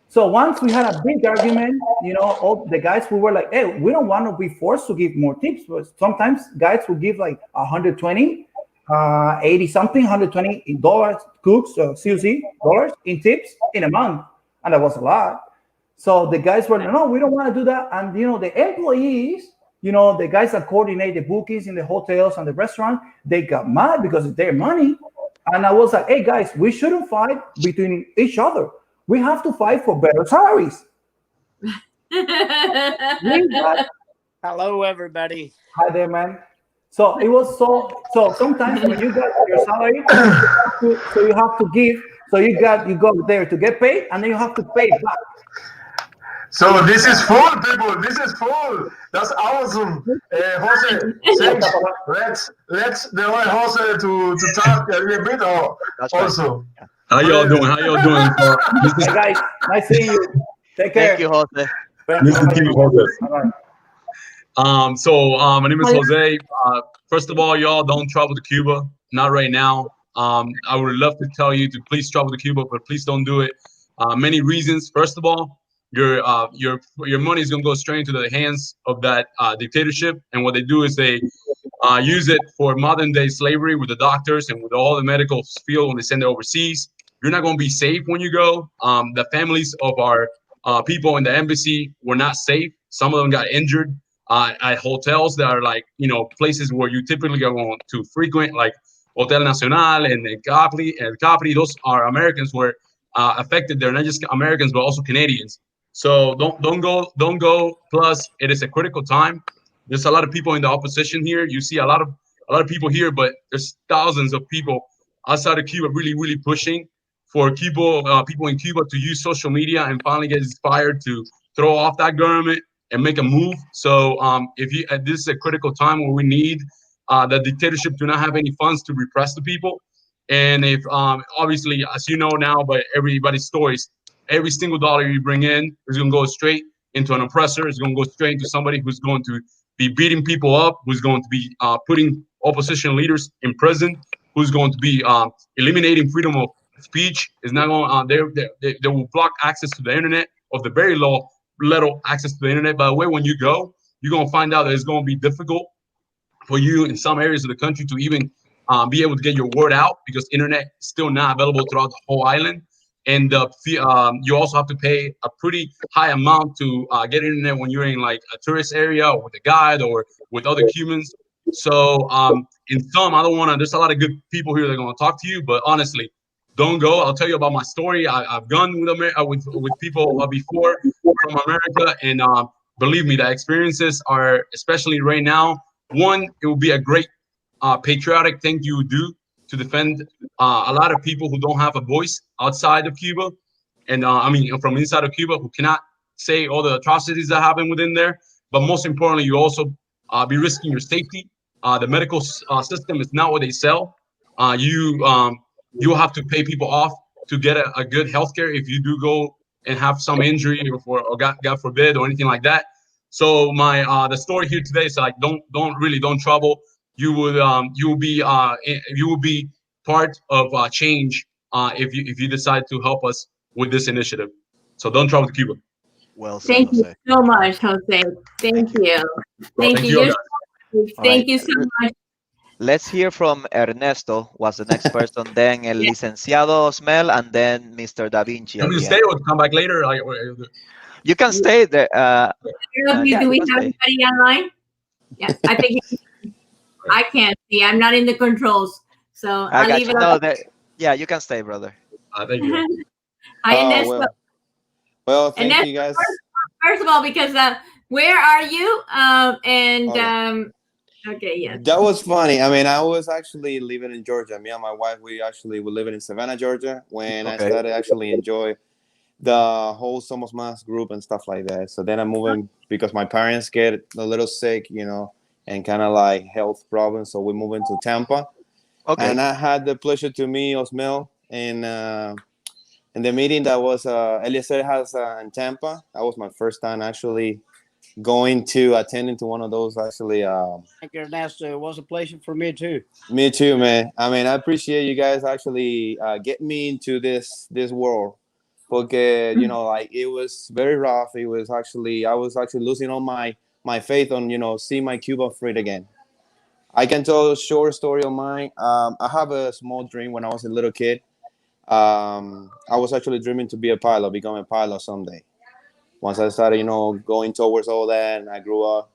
So once we had a big argument, all the guys, we were like, hey, we don't want to be forced to give more tips. But sometimes guys will give like 120, 80 something, $120 cooks, CUC dollars in tips in a month. And that was a lot. So the guys were, no, we don't want to do that. And, the employees, the guys that coordinate the bookings in the hotels and the restaurant, they got mad because it's their money. And I was like, hey, guys, we shouldn't fight between each other. We have to fight for better salaries. Hello, everybody. Hi there, man. So it was so sometimes when you got your salary, so you have to give. So you go there to get paid, and then you have to pay back. So this is full, people. This is full. That's awesome, Jose. Thanks. Let's the other Jose to talk a little bit also. How y'all doing? Hey guys, nice seeing you. Take care. Thank you, Jose. Nice to meet you, Jose. So my name is Jose. First of all, y'all don't travel to Cuba. Not right now. I would love to tell you to please travel to Cuba, but please don't do it. Many reasons. First of all, your money is gonna go straight into the hands of that dictatorship, and what they do is they use it for modern day slavery with the doctors and with all the medical field when they send it overseas. You're not going to be safe when you go. The families of our people in the embassy were not safe. Some of them got injured at hotels that are like, places where you typically go to frequent, like Hotel Nacional and Capri. And Capri, those are Americans where affected there, not just Americans but also Canadians. So don't go. Plus, it is a critical time. There's a lot of people in the opposition here. You see a lot of people here, but there's thousands of people outside of Cuba really pushing for people in Cuba to use social media and finally get inspired to throw off that government and make a move. So if you this is a critical time where we need the dictatorship do not have any funds to repress the people. And if obviously, as you know now, by everybody's stories, every single dollar you bring in is going to go straight into an oppressor. It's going to go straight into somebody who's going to be beating people up, who's going to be putting opposition leaders in prison, who's going to be eliminating freedom of speech. Is not going. They will block access to the internet of the very little access to the internet. By the way, when you go, you're going to find out that it's going to be difficult for you in some areas of the country to even be able to get your word out because internet is still not available throughout the whole island. And you also have to pay a pretty high amount to get internet when you're in like a tourist area or with a guide or with other Cubans. So in some, I don't want to, there's a lot of good people here that are going to talk to you, but honestly, don't go. I'll tell you about my story. I've gone with people before from America, and believe me, the experiences are, especially right now, one, it will be a great patriotic thing you do to defend a lot of people who don't have a voice outside of Cuba, and I mean from inside of Cuba, who cannot say all the atrocities that happen within there. But most importantly, you also be risking your safety. The medical system is not what they sell. You have to pay people off to get a good healthcare if you do go and have some injury or God forbid or anything like that. So the story here today is like don't trouble. You will be part of change if you decide to help us with this initiative. So don't trouble Cuba. Well said, Thank you Jose. so much, Jose. Thank you. Thank you. guys. Thank you so much. Let's hear from Ernesto, was the next person, then El Licenciado Osmel, and then Mr. Da Vinci. Can At you the stay end. or come back later? You can stay there. Do we have anybody online? Yeah, I think I can't see. I'm not in the controls, so I I'll got leave you. it No, up. yeah, you can stay, brother. Thank you. Hi, Ernesto. Well, thank Ernesto, you guys. First of all, because where are you? Okay, yes. That was funny. I mean, I was actually living in Georgia. Me and my wife, we were living in Savannah, Georgia, when I started actually enjoy the whole Somos Más group and stuff like that. So then I'm moving because my parents get a little sick, and kind of like health problems. So we moved into Tampa. Okay. And I had the pleasure to meet Osmel in the meeting that was Eliezer has in Tampa. That was my first time actually attending to one of those actually. Thank you, Ernesto. It was a pleasure for me too. Me too, man. I mean, I appreciate you guys actually get me into this world, because like it was very rough. I was actually losing all my faith on seeing my Cuba freed again. I can tell a short story of mine. I have a small dream when I was a little kid. I was actually dreaming to be a pilot, become a pilot someday. Once I started, going towards all that, and I grew up,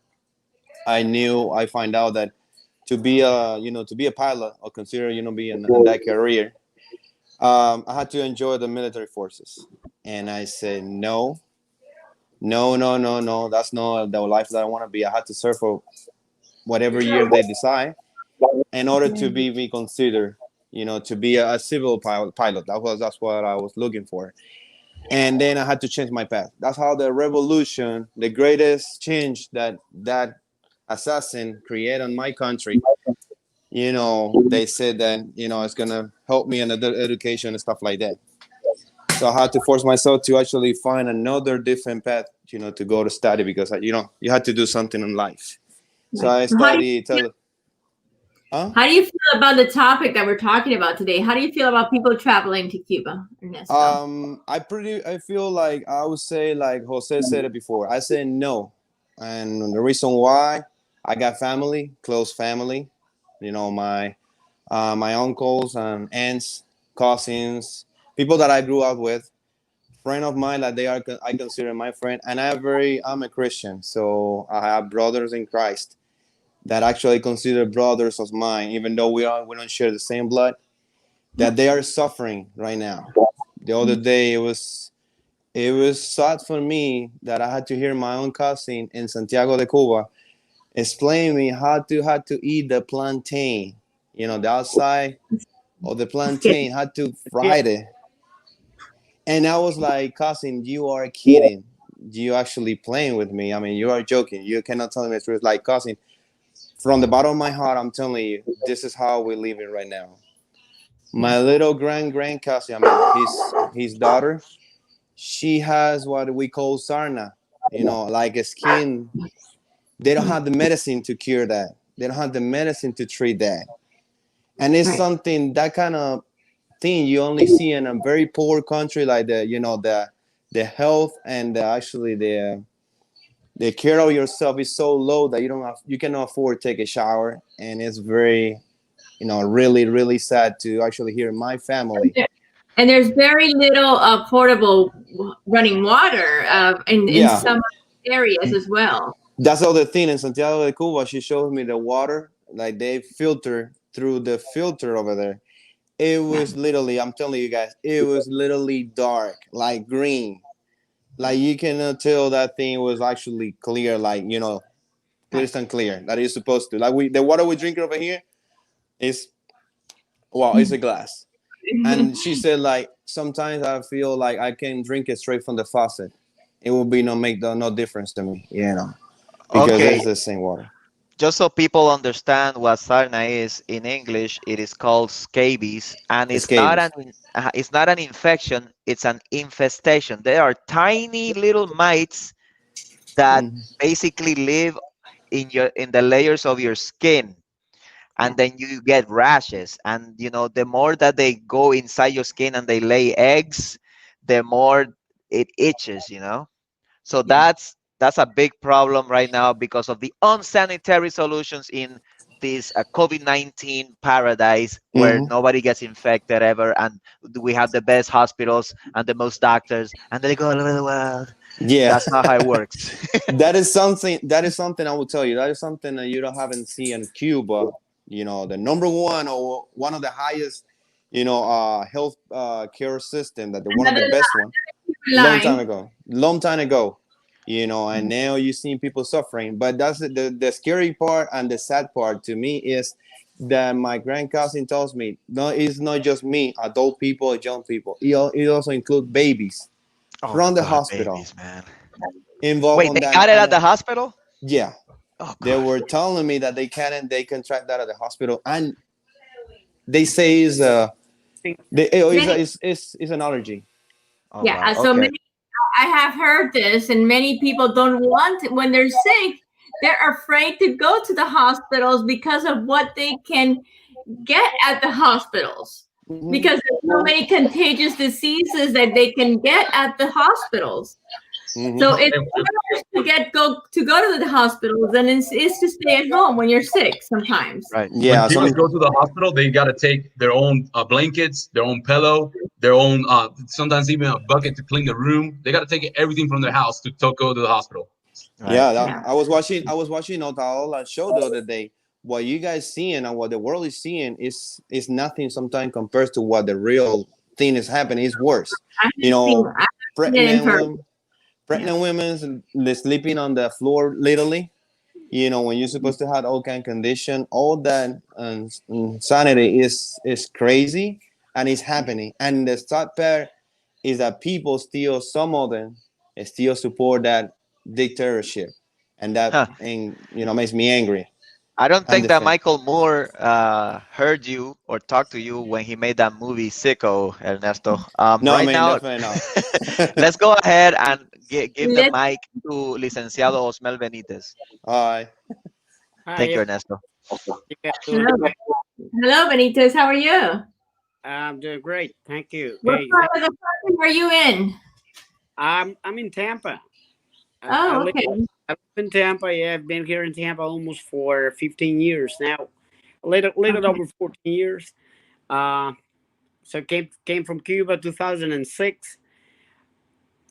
I find out that to be a pilot or consider, be in that career, I had to enjoy the military forces. And I said, no, that's not the life that I want to be. I had to serve for whatever year they decide in order to be considered, to be a civil pilot. That's what I was looking for. And then I had to change my path. That's how the revolution, the greatest change that assassin created on my country, they said that, it's going to help me in education and stuff like that. So I had to force myself to actually find another different path, to go to study, because, you had to do something in life. So I studied. How do you feel about the topic that we're talking about today? How do you feel about people traveling to Cuba, Ernesto? I feel like I would say, like Jose said it before, I said no. And the reason why, I got family, close family, my uncles and aunts, cousins, people that I grew up with, friend of mine that I consider my friend, and I'm a Christian, so I have brothers in Christ that actually consider brothers of mine, even though we don't share the same blood, that they are suffering right now. The other day, it was sad for me that I had to hear my own cousin in Santiago de Cuba explain me how to eat the plantain. You know, the outside of the plantain, how to fry it. And I was like, cousin, you are kidding. You actually playing with me. I mean, you are joking. You cannot tell me the truth. Like, cousin, from the bottom of my heart, I'm telling you, this is how we're living right now. My little grand cousin, I mean, his daughter, she has what we call sarna, you know, like a skin. They don't have the medicine to cure that. They don't have the medicine to treat that. And it's something, that kind of thing you only see in a very poor country, like the health and actually the care of yourself is so low that you cannot afford to take a shower. And it's very, really sad to actually hear my family. And there's very little portable running water in some areas as well. That's the other thing. In Santiago de Cuba, she showed me the water, like they filter through the filter over there. It was literally, I'm telling you guys, it was literally dark, like green. Like you cannot tell that thing was actually clear, like, crystal clear, that it's supposed to. Like the water we drink over here is, well, it's a glass. And she said, like, sometimes I feel like I can drink it straight from the faucet. It will be no difference to me, because it's the same water. Just so people understand what sarna is in English, it is called scabies, and it's not an infection; it's an infestation. There are tiny little mites that basically live in the layers of your skin, and then you get rashes. And the more that they go inside your skin and they lay eggs, the more it itches. So that's a big problem right now because of the unsanitary solutions in this COVID-19 paradise where nobody gets infected ever, and we have the best hospitals and the most doctors, and they go all over the world. Yeah, that's not how it works. That is something I will tell you. That is something that haven't seen in Cuba. The number one or one of the highest, health care system, that one of the best one. Long time ago. And now you're seeing people suffering. But that's the scary part, and the sad part to me is that my grand cousin tells me, no, it's not just me, adult people, young people. It also includes babies from the hospital. Babies, man. Involved. Wait, on they that, got it at the hospital? Yeah. Oh, they were telling me that they contract that at the hospital, and they say it's an allergy. Oh, yeah, wow. so Okay. many, I have heard this, and many people don't want, when they're sick, they're afraid to go to the hospitals because of what they can get at the hospitals. Because there's so many contagious diseases that they can get at the hospitals. So it's worse to go to the hospital than it is to stay at home when you're sick sometimes. Right. Yeah. When people go to the hospital, they got to take their own blankets, their own pillow, their own sometimes even a bucket to clean the room. They got to take everything from their house to go to the hospital. Right. Yeah, I was watching Otaola show the other day. What you guys seeing and what the world is seeing is nothing sometimes compared to what the real thing is happening. It's worse. Pregnant women, they're sleeping on the floor literally. When you're supposed to have all kind of condition, all that insanity is crazy, and it's happening. And the sad part is that people still, some of them, still support that dictatorship, and that makes me angry. I don't think that Michael Moore heard you or talked to you when he made that movie Sicko, Ernesto. No, right man, now, definitely not. let's go ahead and give the mic to Licenciado Osmel Benitez. Hi. Thank you, Ernesto. Hello, Benitez. How are you? I'm doing great. Thank you. What part of the country are you in? I'm in Tampa. Okay. I live in Tampa. Yeah, I've been here in Tampa almost for 15 years now. A little over 14 years. So came from Cuba 2006.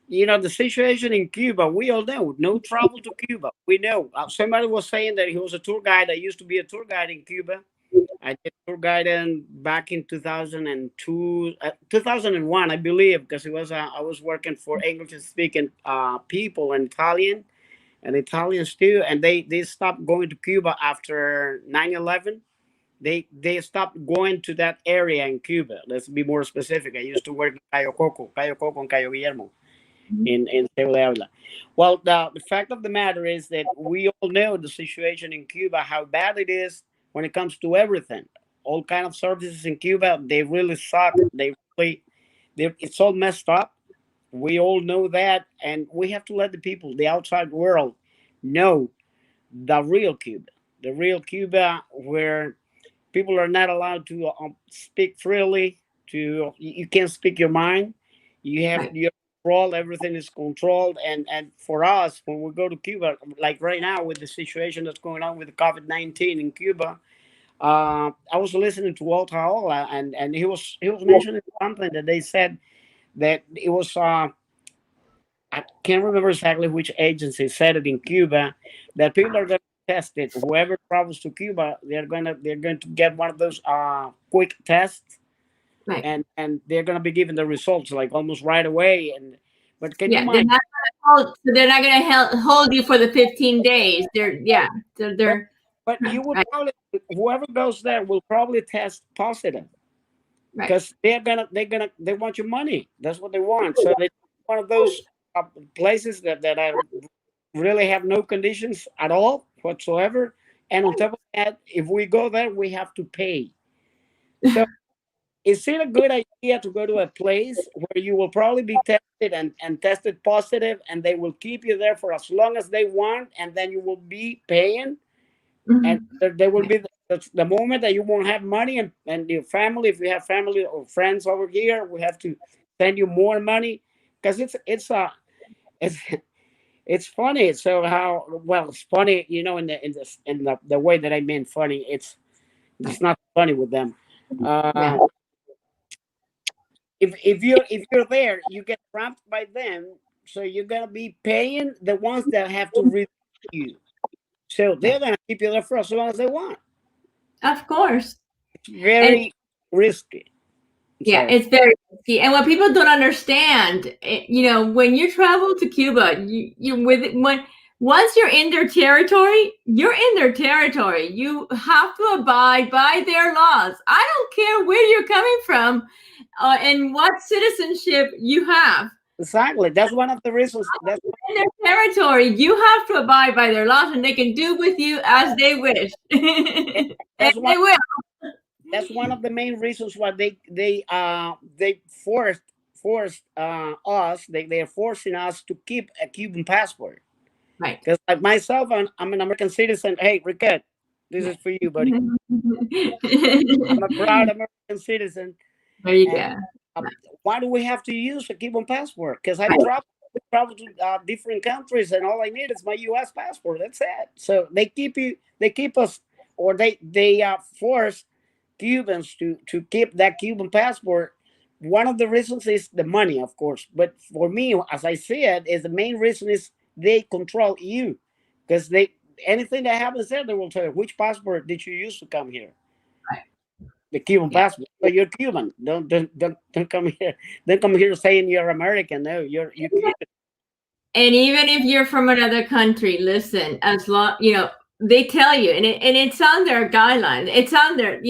The situation in Cuba, we all know. No travel to Cuba. We know. Somebody was saying that he was a tour guide. I used to be a tour guide in Cuba. I did tour guiding back in 2002, 2001, I believe, because it was I was working for English speaking people in Italian and Italians too, and they stopped going to Cuba after 9/11. They stopped going to that area in Cuba. Let's be more specific. I used to work in Cayo Coco and Cayo Guillermo in Ciudad de Ávila. Well, the fact of the matter is that we all know the situation in Cuba, how bad it is when it comes to everything. All kind of services in Cuba, they really suck. It's all messed up. We all know that, and we have to let the people, the outside world, know the real Cuba, where people are not allowed to speak freely. You can't speak your mind. You have your control. Everything is controlled. And for us, when we go to Cuba, like right now with the situation that's going on with the COVID-19 in Cuba, I was listening to Walter Ola, and he was mentioning something that they said that it was. I can't remember exactly which agency said it in Cuba that people are going to test it. Whoever travels to Cuba, they're going to get one of those quick tests, and they're going to be given the results like almost right away. But can you mind? They're not going to hold you for the 15 days. But you will probably, whoever goes there will probably test positive, because they want your money. That's what they want. So it's one of those places that are really have no conditions at all whatsoever. And on top of that, if we go there, we have to pay. So is it a good idea to go to a place where you will probably be tested and tested positive, and they will keep you there for as long as they want, and then you will be paying? And there will be the moment that you won't have money, and your family, if you have family or friends over here, we have to send you more money, because it's funny. So it's funny, in the way that I mean funny. It's not funny with them. If you're there, you get trapped by them, so you're gonna be paying the ones that have to read you. So they're gonna keep you there for as long as they want. Of course. It's very risky. It's very risky. And what people don't understand, when you travel to Cuba, once you're in their territory, you're in their territory. You have to abide by their laws. I don't care where you're coming from and what citizenship you have. Exactly. That's one of the reasons. That's in their territory. You have to abide by their laws, and they can do with you as they wish. They will. That's one of the main reasons why they forced us. They're forcing us to keep a Cuban passport. Right. Because like myself, I'm an American citizen. Hey, Riquet, this is for you, buddy. I'm a proud American citizen. There you go. Why do we have to use a Cuban passport? Because I travel to different countries, and all I need is my U.S. passport. That's it. So they keep us, or they force Cubans to keep that Cuban passport. One of the reasons is the money, of course. But for me, as I see it, is the main reason is they control you, because anything that happens there, they will tell you which passport did you use to come here. The Cuban passport. So you're Cuban. Don't come here. Don't come here saying you're American. No, you're Cuban. And even if you're from another country, listen. As long they tell you, and it's on their guidelines. It's on their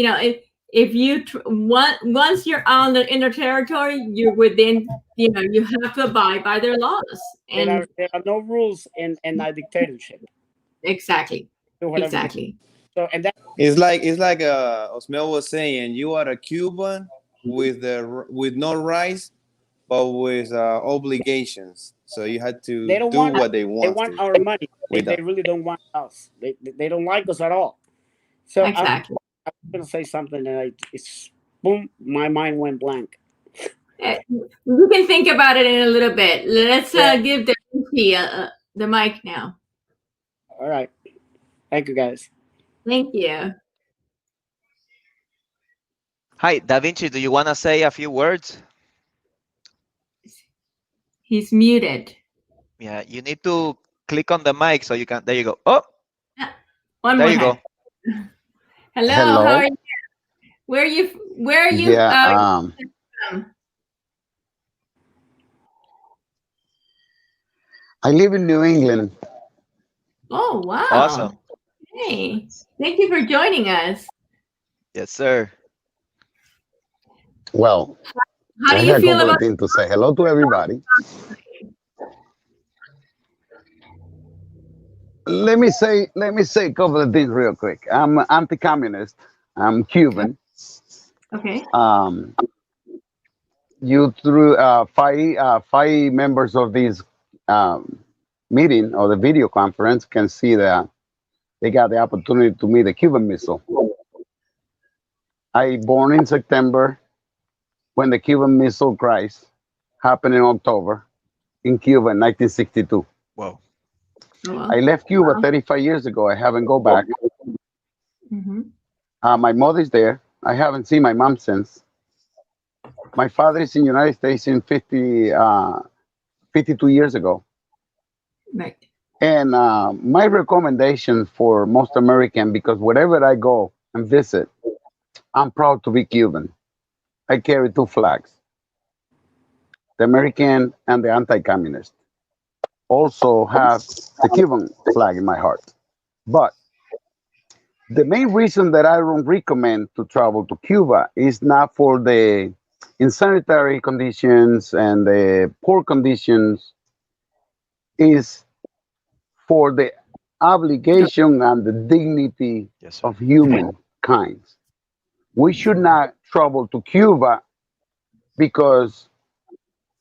if you once you're in their territory, you're within. You have to abide by their laws. And there are no rules in a dictatorship. Exactly. Exactly. So it's like Osmel was saying, you are a Cuban with no rights, but with obligations. So you had to do what they want. They want our money. They really don't want us. They don't like us at all. So exactly. I'm going to say something, and boom, my mind went blank. You can think about it in a little bit. Let's give the mic now. All right. Thank you, guys. Thank you. Hi, Da Vinci, do you want to say a few words? He's muted. Yeah, you need to click on the mic so you can. There you go. Oh, one there more you head. go. Hello, how are you? Where are you Yeah. from? I live in New England. Oh, wow. Awesome. Hey, thank you for joining us. Yes, sir. Well, How I do had you a feel couple about of things to say. Hello to everybody. Let me say a couple of things real quick. I'm anti-communist. I'm Cuban. Okay. You through five members of this um, meeting or the video conference can see that they got the opportunity to meet the Cuban missile. I born in September when the Cuban Missile Crisis happened in October in Cuba in 1962. Whoa. Oh, well. I left Cuba Wow. 35 years ago. I haven't go back. Mm-hmm. My mother's there. I haven't seen my mom since. My father is in the United States in 52 years ago. Right. And my recommendation for most American, because wherever I go and visit, I'm proud to be Cuban. I carry two flags, the American and the anti-communist. Also have the Cuban flag in my heart. But the main reason that I don't recommend to travel to Cuba is not for the insanitary conditions and the poor conditions, is for the obligation and the dignity Yes, sir. of humankind. We should not travel to Cuba because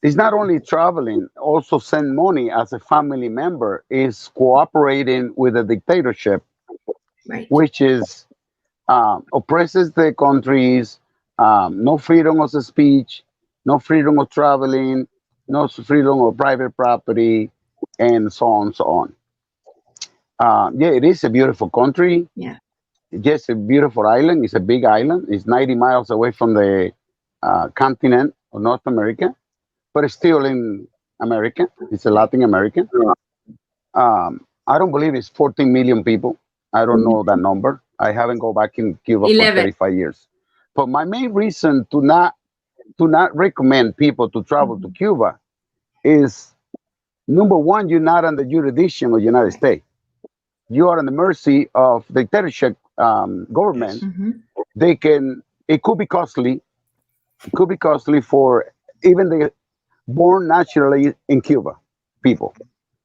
it's not only traveling, also send money as a family member is cooperating with a dictatorship, Right. which is oppresses the countries, no freedom of speech, no freedom of traveling, no freedom of private property, and so on, so on. Yeah, it is a beautiful country. Yeah. Just a beautiful island. It's a big island. It's 90 miles away from the continent of North America, but it's still in America. It's a Latin America. I don't believe it's 14 million people. I don't know that number. I haven't go back in Cuba for 11. 35 years. But my main reason to not recommend people to travel to Cuba is number one, you're not under jurisdiction of the United States. You are on the mercy of the dictatorship government. Yes. Mm-hmm. They can. It could be costly. It could be costly for even the born naturally in Cuba people.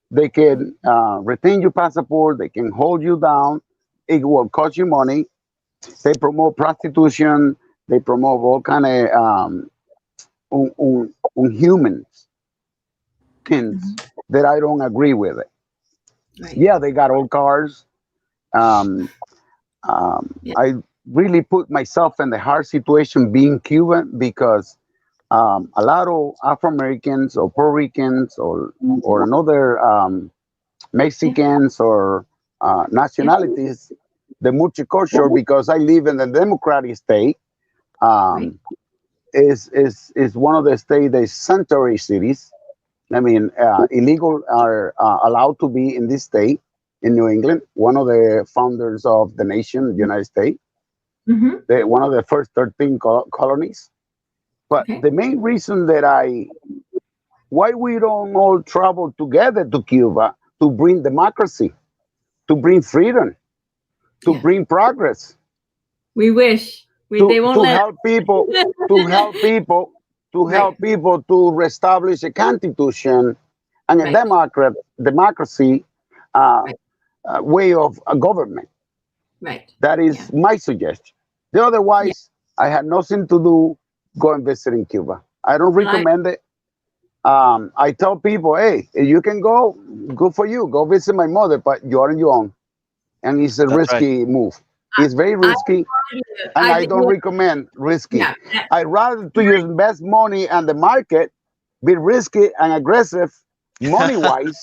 They can retain your passport. They can hold you down. It will cost you money. They promote prostitution. They promote all kind of unhuman things that I don't agree with it. Right. Yeah, they got old cars. Um, Yeah. I really put myself in the hard situation being Cuban because a lot of Afro Americans or Puerto Ricans or another Mexicans or nationalities, the multicultural, because I live in the democratic state, Right. is one of the state, the sanctuary cities. I mean, illegal are allowed to be in this state in New England, one of the founders of the nation, the United States, Mm-hmm. one of the first 13 colonies. But Okay. the main reason that why we don't all travel together to Cuba to bring democracy, to bring freedom, to Yeah. bring progress, We wish. They won't to let help people, to help people, to Right. help people to reestablish a constitution and a Right. democracy Right. way of government. Right. That Yeah. is my suggestion. The Yeah. otherwise, I had nothing to do going visiting Cuba. I don't Well, recommend it. I tell people, hey, if you can go, good for you. Go visit my mother, but you're on your own. And it's a That's right. risky move. It's very I risky, and I don't recommend risky. Yeah. I'd rather to use invest money on the market, be risky and aggressive, money-wise,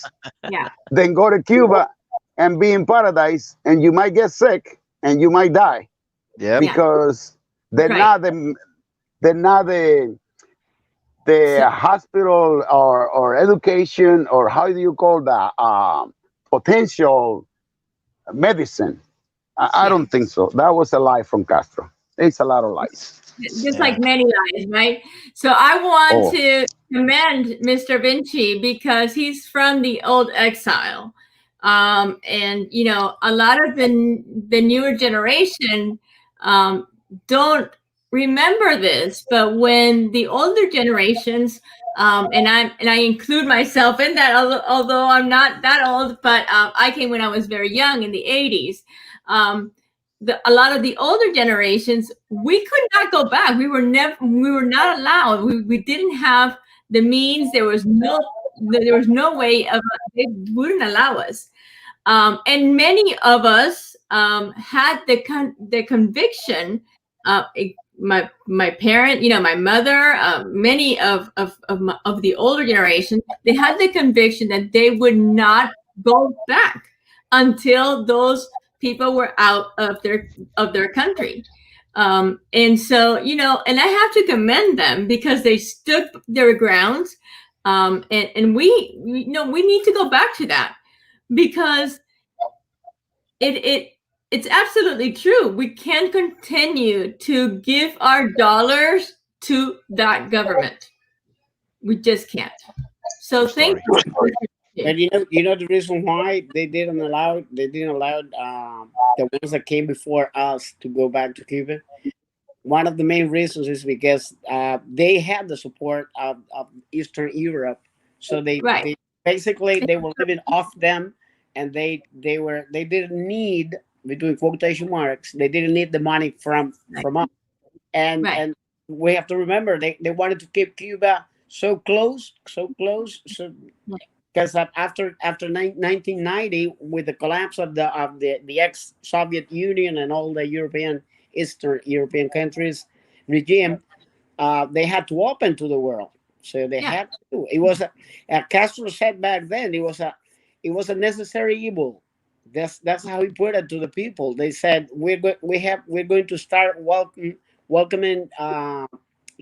Yeah. than go to Cuba and be in paradise, and you might get sick and you might die Yep. Yeah. because they're Right. not the hospital or education, or how do you call that, potential medicine. I Yeah. don't think so. That was a lie from Castro. It's a lot of lies. Just like many lies, right? So I want Oh. to commend Mr. Vinci because he's from the old exile. And you know, a lot of the newer generation don't remember this, but when the older generations, and I include myself in that, although I'm not that old, but I came when I was very young in the 80s. A lot of the older generations, we could not go back. We were not allowed. We didn't have the means. There was no way of, they wouldn't allow us. And many of us had the conviction. My parent, you know, my mother, many of the older generation, they had the conviction that they would not go back until those people were out of their country. And so, you know, and I have to commend them because they stood their grounds. And we need to go back to that because it's absolutely true. We can't continue to give our dollars to that government. We just can't. So thank you. But you know the reason why they didn't allow the ones that came before us to go back to Cuba. One of the main reasons is because they had the support of Eastern Europe, so they basically they were living off them, and they didn't need, between quotation marks, they didn't need the money from us, and we have to remember they wanted to keep Cuba so close, because after 1990, with the collapse of the ex-Soviet Union and all the Eastern European countries regime, they had to open to the world. So they had to. It was Castro said back then, it was a necessary evil. That's how he put it to the people. They said we're going to start welcoming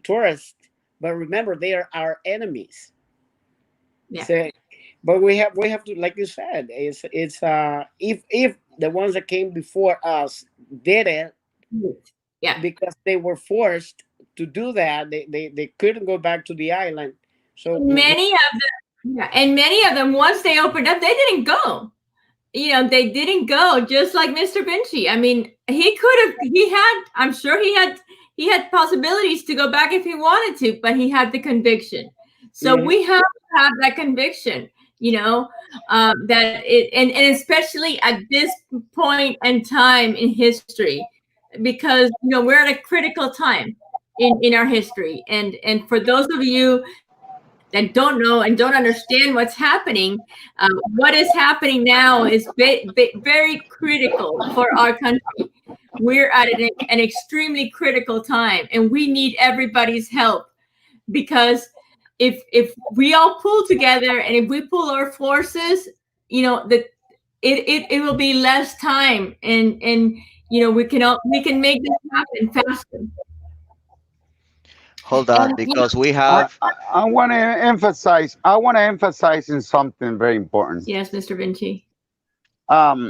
tourists, but remember they are our enemies. Yeah. So, but we have to, like you said, it's if the ones that came before us did it, because they were forced to do that, they couldn't go back to the island. So many of them, once they opened up, they didn't go. You know, they didn't go, just like Mr. Vinci. I mean, I'm sure he had possibilities to go back if he wanted to, but he had the conviction. So we have to have that conviction, you know, that and especially at this point in time in history, because, you know, we're at a critical time in our history. And for those of you that don't know and don't understand what's happening, what is happening now is very critical for our country. We're at an extremely critical time, and we need everybody's help, because if we all pull together and if we pull our forces, you know, that it will be less time, and you know, we can make this happen faster. Hold on, because we have. I want to emphasize. In something very important. Yes, Mr. Vinci.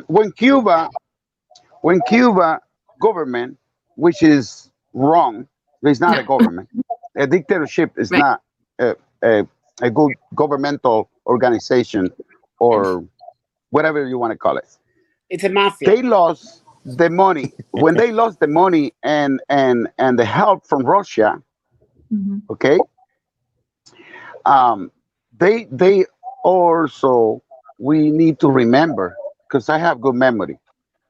When Cuba government, which is wrong, it's not a government. A dictatorship is not a good governmental organization, or whatever you want to call it. It's a mafia. They lost the money. When they lost the money and the help from Russia. Okay. They also, we need to remember, because I have good memory.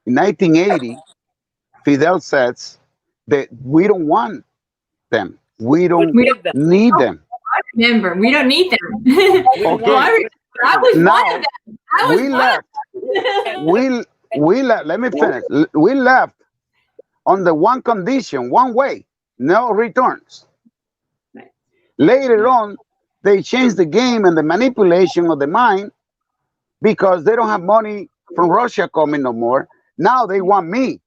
In 1980, Fidel says that we don't want them. We don't need them. I remember, we don't need them. Okay. I was now, one of them. we left. We left. Let me finish. We left on the one condition, one way, no returns. Later on, they changed the game and the manipulation of the mind, because they don't have money from Russia coming no more. Now they want me.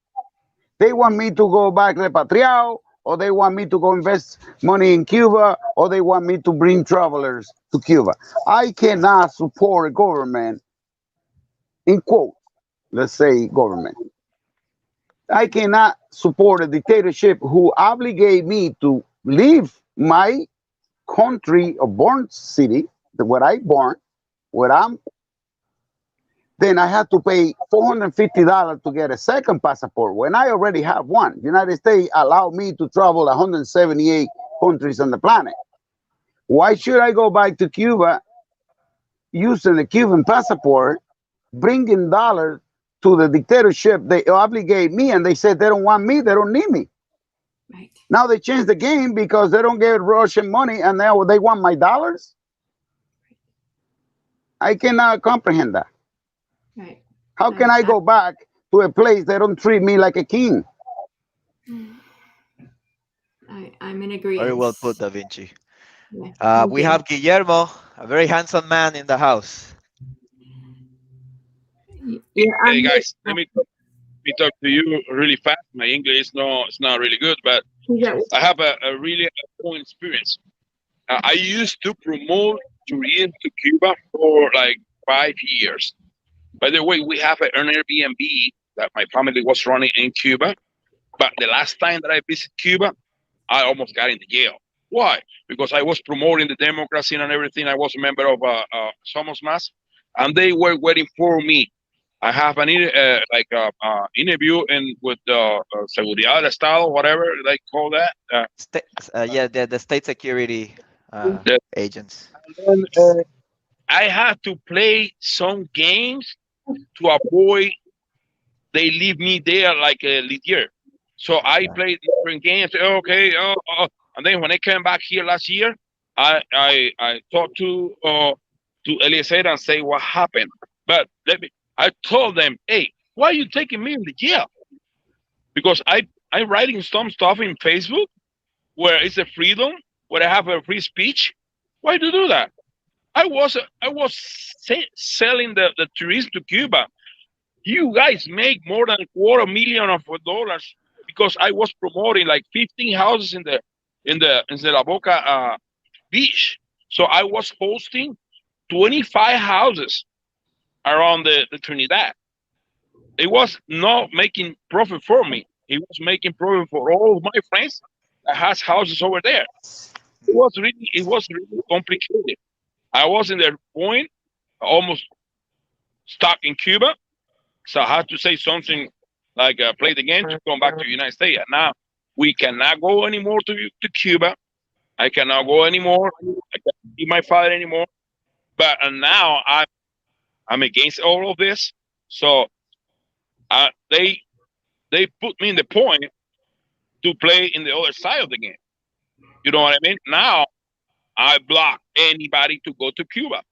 They want me to go back repatriado, or they want me to go invest money in Cuba, or they want me to bring travelers to Cuba. I cannot support a government, in quote, let's say government, I cannot support a dictatorship who obligate me to leave my country or born city, where I born, where I'm. Then I had to pay $450 to get a second passport when I already have one. United States allowed me to travel 178 countries on the planet. Why should I go back to Cuba using a Cuban passport, bringing dollars to the dictatorship? They obligate me, and they said they don't want me, they don't need me. Right. Now they changed the game because they don't get Russian money, and now they want my dollars. I cannot comprehend that. Right. How can I go back to a place that don't treat me like a king? I'm in agreement. Very well put, Da Vinci. Yeah. We have Guillermo, a very handsome man in the house. Yeah, Hey guys, let me talk to you really fast. My English is not really good, but I have a really cool experience. I used to promote tourism to Cuba for like 5 years. By the way, we have an Airbnb that my family was running in Cuba. But the last time that I visited Cuba, I almost got into jail. Why? Because I was promoting the democracy and everything. I was a member of Somos Mas, and they were waiting for me. I have an interview with Seguridad del Estado, whatever they call that. The state security agents. And I had to play some games to avoid they leave me there like a year. So I played different games. Okay, and then when I came back here last year, I talked to Eliezer and say what happened. But I told them, hey, why are you taking me in the jail? Because I'm writing some stuff in Facebook where it's a freedom, where I have a free speech. Why do you do that? I was selling the tourists to Cuba. You guys make more than $250,000 because I was promoting like 15 houses in the La Boca beach. So I was hosting 25 houses around the Trinidad. It was not making profit for me. It was making profit for all of my friends that has houses over there. It was really complicated. I was in the point, almost stuck in Cuba. So I had to say something like play the game to come back to the United States. And now we cannot go anymore to Cuba. I cannot go anymore. I can't see my father anymore. But now I'm against all of this. So they put me in the point to play in the other side of the game. You know what I mean? Now I block anybody to go to Cuba.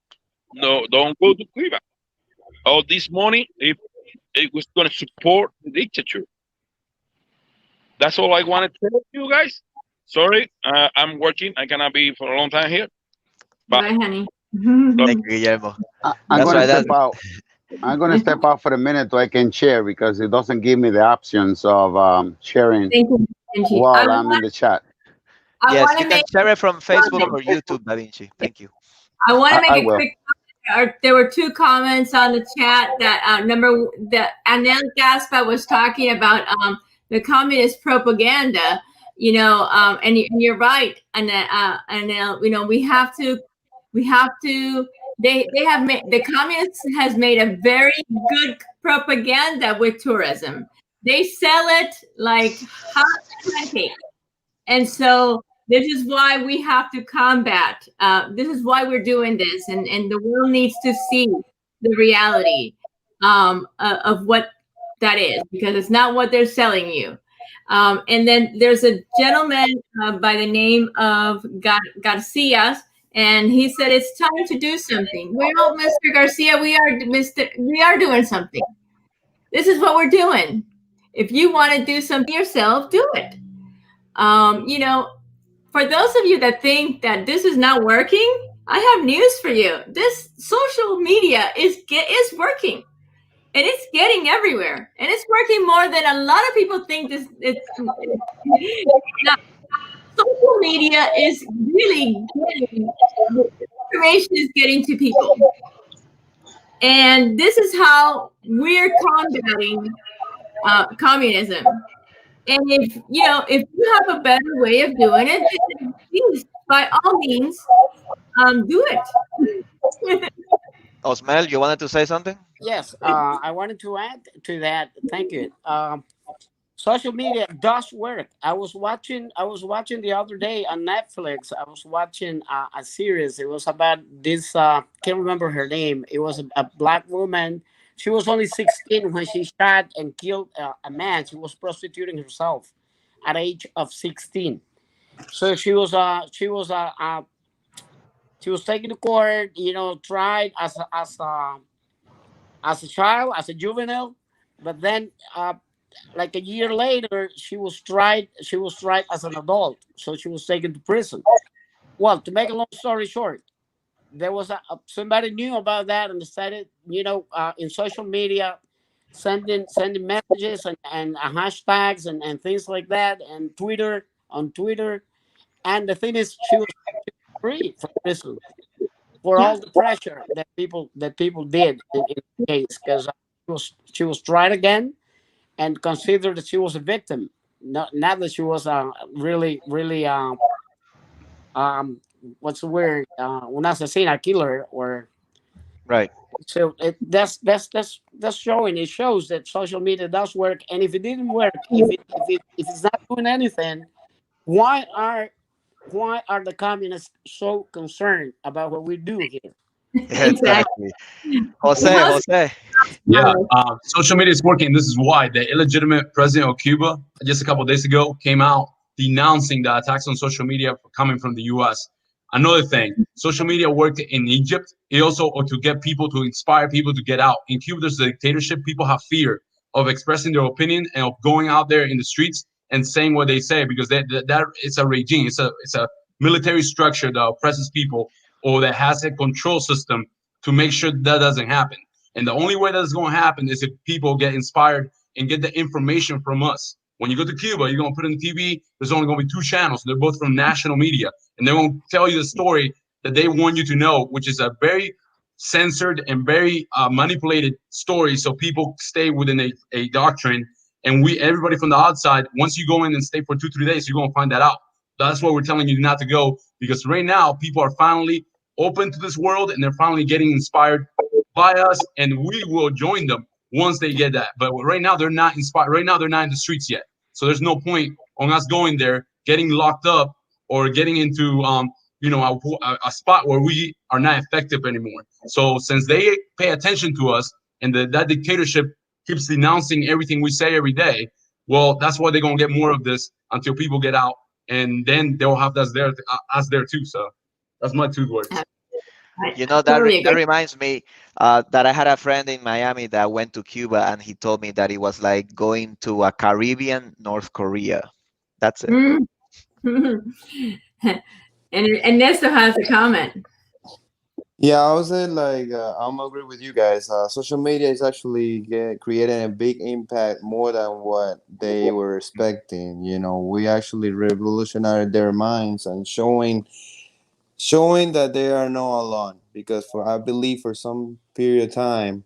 No, don't go to Cuba. All this money, if it was going to support the dictator. That's all I wanted to tell you guys. Sorry, I'm working. I cannot be for a long time here. Bye, honey. Thank you, Guillermo. I'm going to step out. I'm going to step out for a minute so I can share because it doesn't give me the options of sharing while I'm in the chat. Yes, you can share it from Facebook or YouTube, Da Vinci. Thank you. I want to make a will. quick comment. There were two comments on the chat that Anel Gaspa was talking about the communist propaganda, and you're right, Anel, we have to, they have made, the communists has made a very good propaganda with tourism. They sell it like hot pancakes. And so this is why we have to combat. This is why we're doing this, and the world needs to see the reality of what that is, because it's not what they're selling you. And then there's a gentleman by the name of Garcia, and he said it's time to do something. Well, Mr. Garcia, we are doing something. This is what we're doing. If you want to do something yourself, do it. For those of you that think that this is not working, I have news for you. This social media is working, and it's getting everywhere, and it's working more than a lot of people think. Social media is really getting, information is getting to people, and this is how we're combating communism. And if if you have a better way of doing it, then please, by all means, do it. Osmel, you wanted to say something? Yes, I wanted to add to that. Thank you. Social media does work. I was watching the other day on Netflix. I was watching a series. It was about this. Can't remember her name. It was a black woman. She was only 16 when she shot and killed a man. She was prostituting herself at age of 16. So she was taken to court. Tried as a child, as a juvenile, but then like a year later, she was tried. She was tried as an adult, so she was taken to prison. Well, to make a long story short, there was somebody knew about that and decided, in social media, sending messages and hashtags and things like that, and on Twitter. And the thing is, she was free from prison for all the pressure that people did in the case, because she was tried again and considered that she was a victim, not that she was really what's the word, un asesina, killer, or Right. so that's showing. It shows that social media does work, and if it didn't work, if it's not doing anything, why are the communists so concerned about what we do here? Exactly. Jose. Yeah, social media is working. This is why the illegitimate president of Cuba, just a couple of days ago, came out denouncing the attacks on social media coming from the U.S. Another thing, social media worked in Egypt. It also to get people to inspire people to get out. In Cuba, there's a dictatorship. People have fear of expressing their opinion and of going out there in the streets and saying what they say because that it's a regime. It's a military structure that oppresses people or that has a control system to make sure that doesn't happen. And the only way that's going to happen is if people get inspired and get the information from us. When you go to Cuba, you're going to put in the TV, there's only going to be 2 channels. They're both from national media. And they're going to tell you the story that they want you to know, which is a very censored and very manipulated story. So people stay within a doctrine. And everybody from the outside, once you go in and stay for 2-3 days, you're going to find that out. That's why we're telling you not to go, because right now people are finally open to this world and they're finally getting inspired by us, and we will join them once they get that. But right now they're not inspired. Right now they're not in the streets yet, so there's no point on us going there, getting locked up, or getting into a spot where we are not effective anymore. So since they pay attention to us and that dictatorship keeps denouncing everything we say every day, well, that's why they're gonna get more of this until people get out, and then they'll have us there too. So that's my 2 words. That reminds me that I had a friend in Miami that went to Cuba, and he told me that it was like going to a Caribbean North Korea. That's it. And Ernesto has a comment. Yeah, I would say I'm agree with you guys. Social media is actually creating a big impact more than what they were expecting. We actually revolutionized their minds and showing that they are not alone. Because I believe for some period of time,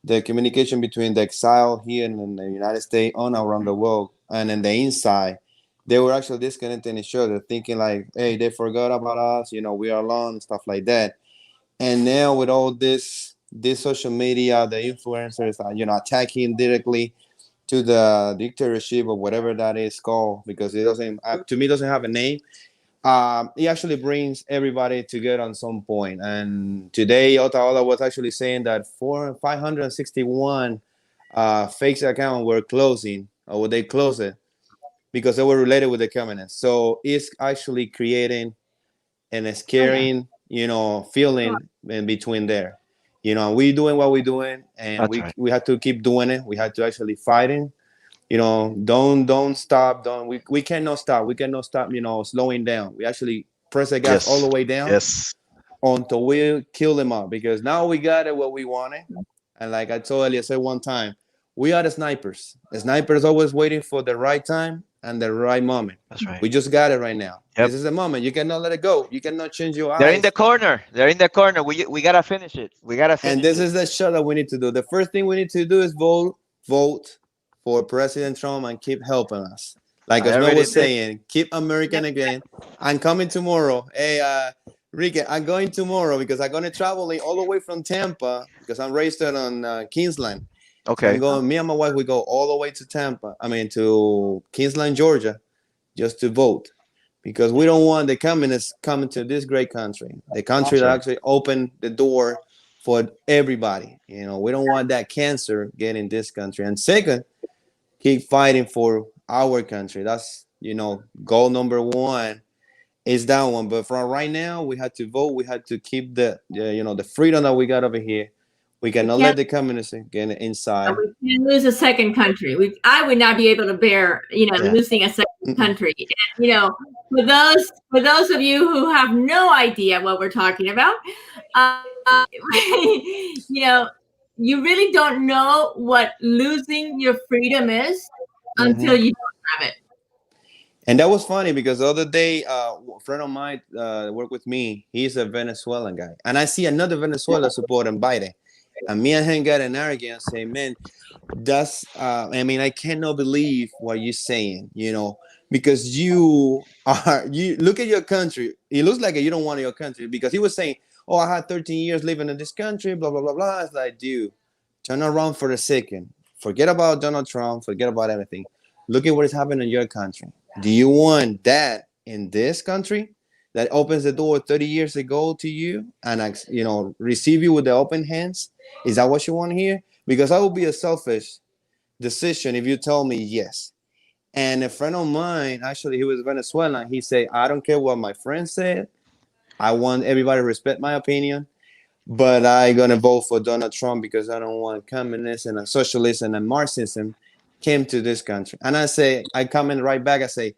the communication between the exile here in the United States and around the world and in the inside, they were actually disconnecting each other, thinking like, hey, they forgot about us, we are alone, stuff like that. And now with all this social media, the influencers are, attacking directly to the dictatorship or whatever that is called, because it doesn't, to me, doesn't have a name. It actually brings everybody together on some point. And today, Otaola was actually saying that 561 fake accounts were closing, or they closed it because they were related with the communists. So it's actually creating and scaring, feeling in between there. We doing what we're doing, and we have to keep doing it. We have to actually fighting. Don't stop. We cannot stop. We cannot stop. Slowing down. We actually press the gas all the way down until we kill them up. Because now we got it what we wanted, and like I told Elia said one time, we are the snipers. The snipers always waiting for the right time and the right moment. That's right. We just got it right now. This is the moment. You cannot let it go. You cannot change your eyes. They're in the corner. We gotta finish it. We gotta finish it. And this is the shot that we need to do. The first thing we need to do is vote for President Trump and keep helping us. Like I Osmel already was did. saying, keep American again. I'm coming tomorrow. Hey, Ricky, I'm going tomorrow because I'm going to travel all the way from Tampa because I'm registered on Kingsland. So I'm Okay. going, me and my wife, we go all the way to Tampa, to Kingsland, Georgia, just to vote. Because we don't want the communists coming to this great country, the country that Sure. actually opened the door for everybody. You know, we don't want that cancer getting this country. And second, keep fighting for our country. That's, goal number one is that one. But from right now, we had to vote. We had to keep the freedom that we got over here. We cannot let the communists get inside. We can't lose a second country. I would not be able to bear, losing a second country. And, for those of you who have no idea what we're talking about, you really don't know what losing your freedom is until you don't have it. And that was funny because the other day, a friend of mine worked with me. He's a Venezuelan guy. And I see another Venezuela supporting Biden. And me and him got an argument and say, man, I cannot believe what you're saying, because you look at your country. It looks like you don't want your country because he was saying, oh, I had 13 years living in this country, blah, blah, blah, blah. It's like, dude, turn around for a second. Forget about Donald Trump. Forget about everything. Look at what is happening in your country. Do you want that in this country that opens the door 30 years ago to you and, receive you with the open hands? Is that what you want here? Because that would be a selfish decision if you tell me yes. And a friend of mine, actually, he was Venezuelan. He said, I don't care what my friend said. I want everybody to respect my opinion. But I'm going to vote for Donald Trump because I don't want communism and socialism and Marxism came to this country. And I comment right back. I say,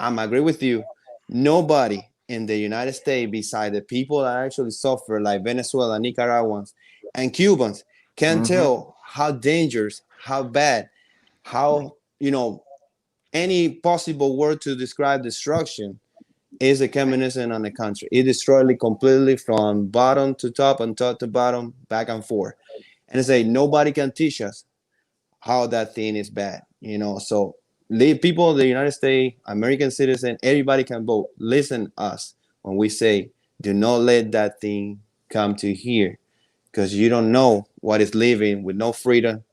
I'm agree with you. Nobody in the United States, beside the people that actually suffer, like Venezuela, Nicaraguans, and Cubans, can tell how dangerous, how bad, how, any possible word to describe destruction is the communism on the country. It destroyed it completely from bottom to top and top to bottom, back and forth. And say nobody can teach us how that thing is bad, So people in the United States, American citizen, everybody can vote. Listen us when we say, do not let that thing come to here, because you don't know what is living with no freedom,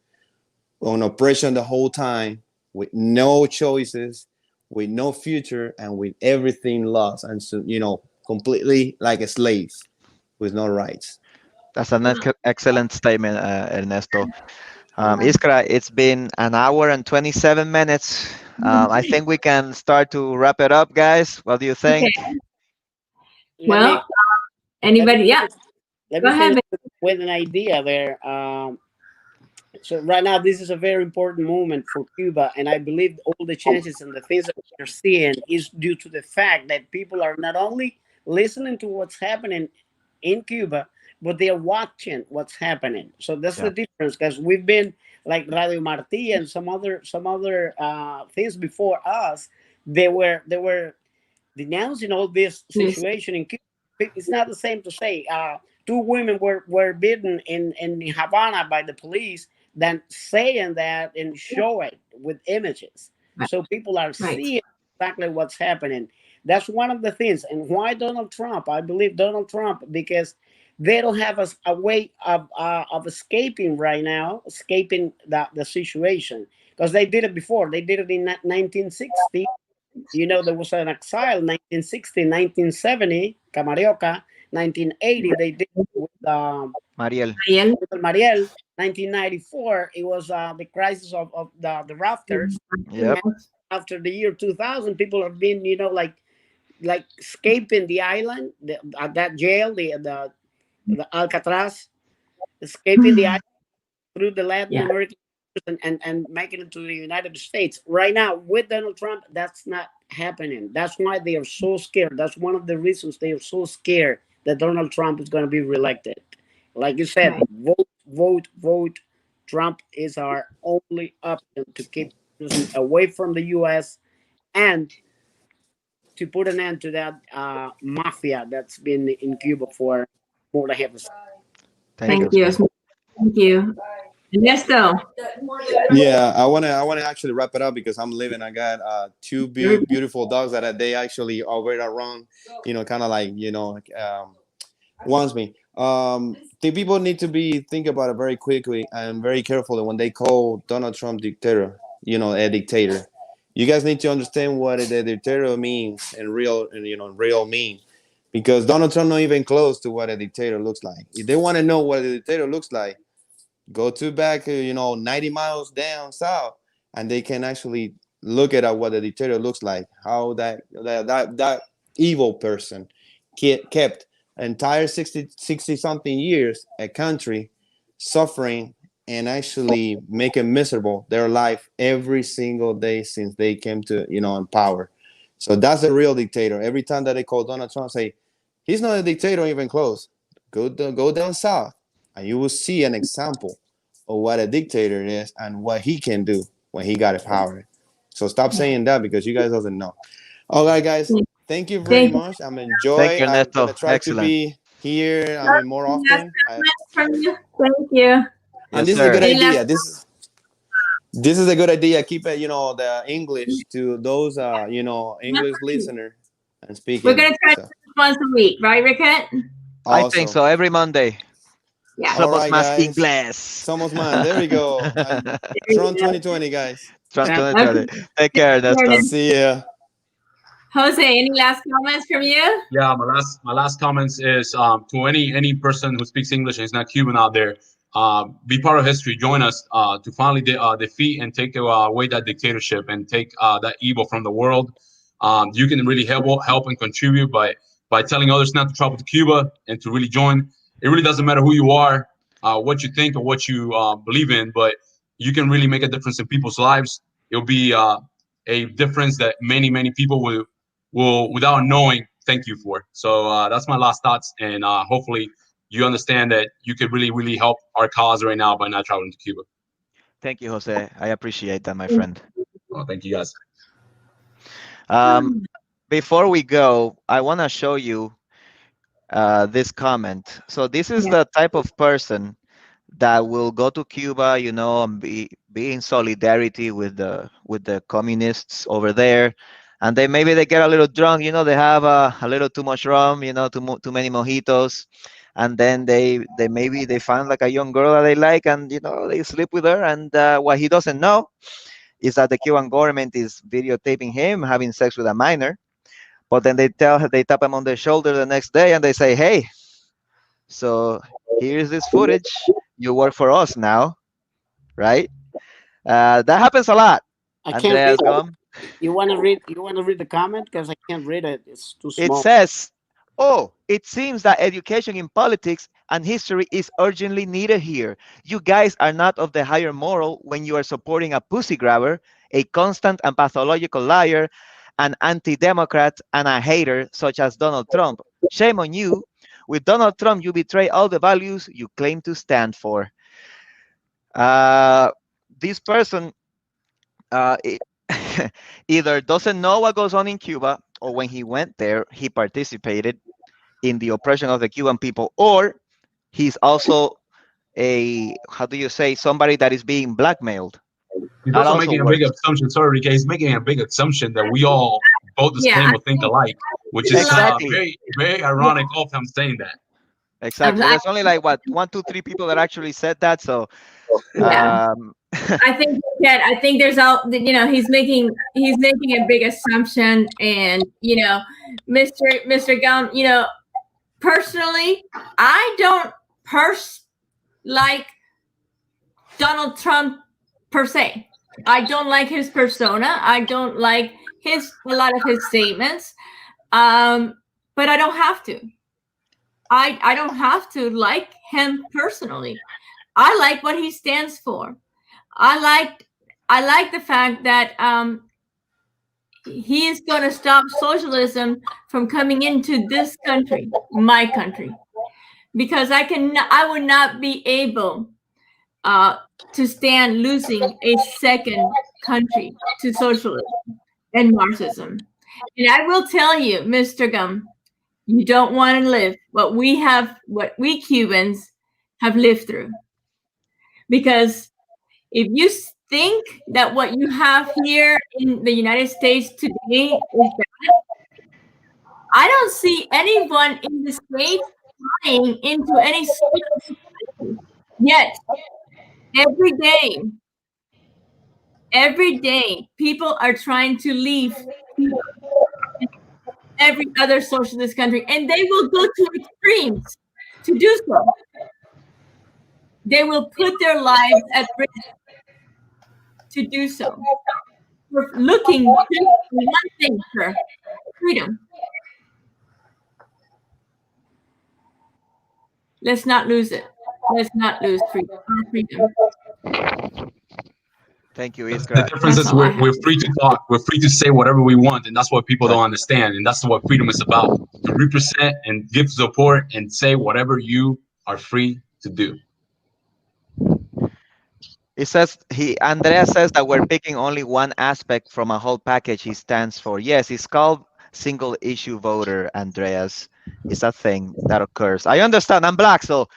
on oppression the whole time, with no choices, with no future, and with everything lost, and so completely like a slave with no rights. That's an excellent statement, Ernesto. Iskra, it's been an hour and 27 minutes. I think we can start to wrap it up, guys. What do you think? Okay. Well, anybody? Let Go me ahead. finish with an idea there. So right now, this is a very important moment for Cuba, and I believe all the changes and the things that we're seeing is due to the fact that people are not only listening to what's happening in Cuba, but they are watching what's happening. So that's the difference, because we've been like Radio Marti and some other things before us. They were denouncing all this situation in Cuba. It's not the same to say 2 women were beaten in Havana by the police than saying that and show it with images. So people are seeing exactly what's happening. That's one of the things. And why Donald Trump? I believe Donald Trump because they don't have a way of escaping right now, escaping the situation, because they did it before. They did it in 1960. There was an exile 1960, 1970, Camarioca, 1980, they did with Mariel. 1994, it was the crisis of the rafters. Yep. And after the year 2000, people have been, like escaping the island, that jail, the Alcatraz, escaping the island through the Latin American and making it to the United States. Right now, with Donald Trump, that's not happening. That's why they are so scared. That's one of the reasons they are so scared that Donald Trump is going to be reelected. Like you said, vote. Trump is our only option to keep away from the U.S. and to put an end to that mafia that's been in Cuba for more than half a century. Thank you. Thank you. Ernesto. Yeah, I wanna actually wrap it up because I'm leaving. I got two beautiful dogs that they actually are right around, kind of like wants me. The people need to think about it very quickly and very carefully when they call Donald Trump dictator. A dictator. You guys need to understand what a dictator means in real mean, because Donald Trump not even close to what a dictator looks like. If they want to know what a dictator looks like, go to back 90 miles down south, and they can actually look at what the dictator looks like, how that evil person kept entire 60 something years a country suffering and actually making miserable their life every single day since they came to in power. So that's a real dictator. Every time that they call Donald Trump, say he's not a dictator even close. Go down south and you will see an example of what a dictator is and what he can do when he got power. So stop saying that because you guys doesn't know. All right, guys. Thank you very much. I'm Thank enjoy. you, I'm Ernesto. gonna try to Excellent. be here. More often. From you. Thank you. And Yes, this is a good sir. idea. This is a good idea. Keep it, the English to those, English listener and speaking. We're gonna try So, once a week, right, Rickett? I think so. Every Monday. Yeah. All Somos right, más guys. inglés. Somos man. There we go. And Trump 2020, guys. Trump Yeah. 2020. Take care, Ernesto. See ya. Jose, any last comments from you? Yeah, my last comments is to any person who speaks English and is not Cuban out there, be part of history. Join us to finally defeat and take away that dictatorship and take that evil from the world. You can really help and contribute by telling others not to travel to Cuba and to really join. It really doesn't matter who you are, what you think, or what you believe in, but you can really make a difference in people's lives. It'll be a difference that many people will without knowing thank you for. So that's my last thoughts, and hopefully you understand that you could really help our cause right now by not traveling to Cuba. Thank you, Jose. I appreciate that, my friend. Well, thank you guys. Before we go, I want to show you this comment. So this is the type of person that will go to Cuba, and be in solidarity with the communists over there, and then maybe they get a little drunk. They have a little too much rum. Too many mojitos, and then they maybe they find like a young girl that they like, and they sleep with her. And what he doesn't know is that the Cuban government is videotaping him having sex with a minor. But then they tap him on the shoulder the next day and they say, "Hey, so here's this footage. You work for us now, right?" That happens a lot. I can't Andreas read. Gom. You want to read? You want to read the comment because I can't read it. It's too It small. says, "Oh, it seems that education in politics and history is urgently needed here. You guys are not of the higher moral when you are supporting a pussy grabber, a constant and pathological liar, an anti-democrat, and a hater such as Donald Trump. Shame on you. With Donald Trump, you betray all the values you claim to stand for." This person uh, either doesn't know what goes on in Cuba, or when he went there, he participated in the oppression of the Cuban people, or he's also how do you say, somebody that is being blackmailed. He's That also also making a big works. assumption. Sorry, Ricky. He's making a big assumption that we all both Yeah, claim or think alike, which is Exactly. very ironic of him saying that. Exactly. There's only like what 1, 2, 3 people that actually said that. So yeah. I think that there's he's making a big assumption, and Mr. Gum, personally, I don't like Donald Trump per se. I don't like his persona. I don't like a lot of his statements. But I don't have to. I don't have to like him personally. I like what he stands for. I like the fact that he is going to stop socialism from coming into this country, my country, because I would not be able to stand losing a second country to socialism and Marxism. And I will tell you, Mr. Gum, you don't want to live what we Cubans have lived through. because if you think that what you have here in the United States today is bad, I don't see anyone in the States flying into any socialist country. Yet, every day, people are trying to leave Cuba and every other socialist country, and they will go to extremes to do so. They will put their lives at risk to do so. We're looking just for one thing, sir: freedom. Let's not lose it. Let's not lose freedom. Thank you, The Iskra. difference is we're free to talk. We're free to say whatever we want, and that's what people don't understand. And that's what freedom is about: to represent and give support and say whatever you are free to do. It says Andrea says that we're picking only one aspect from a whole package he stands for. Yes, it's called single issue voter, Andreas. It's a thing that occurs. I understand. I'm black, so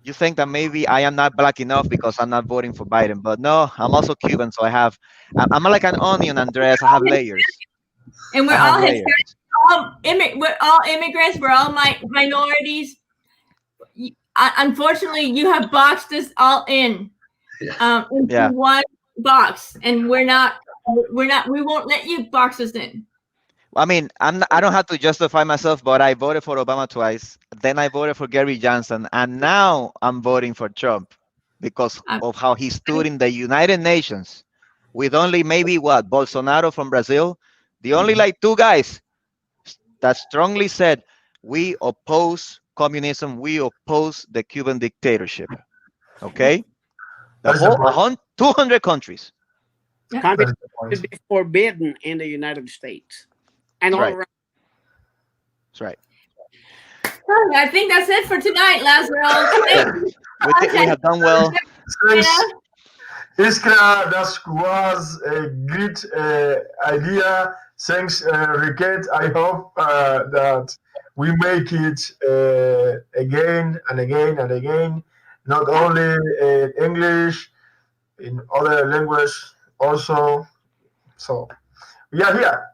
you think that maybe I am not black enough because I'm not voting for Biden, but no, I'm also Cuban, so I'm like an onion, Andreas. I have layers. And we're I have all layers. we're all immigrants. We're all minorities. Unfortunately, you have boxed us all in into one box, and we won't let you box us in. I mean, I don't have to justify myself, but I voted for Obama twice. Then I voted for Gary Johnson, and now I'm voting for Trump because of how he stood in the United Nations with only maybe Bolsonaro from Brazil, the only like two guys that strongly said we oppose communism, we oppose the Cuban dictatorship. Okay, the whole 200 countries. Communism should be forbidden in the United States. And all around. That's right. I think that's it for tonight, Lazaro. We have done well. Iskra, that was a great idea. Thanks, Riquet. I hope that we make it again and again and again, not only in English, in other language also. So we are here.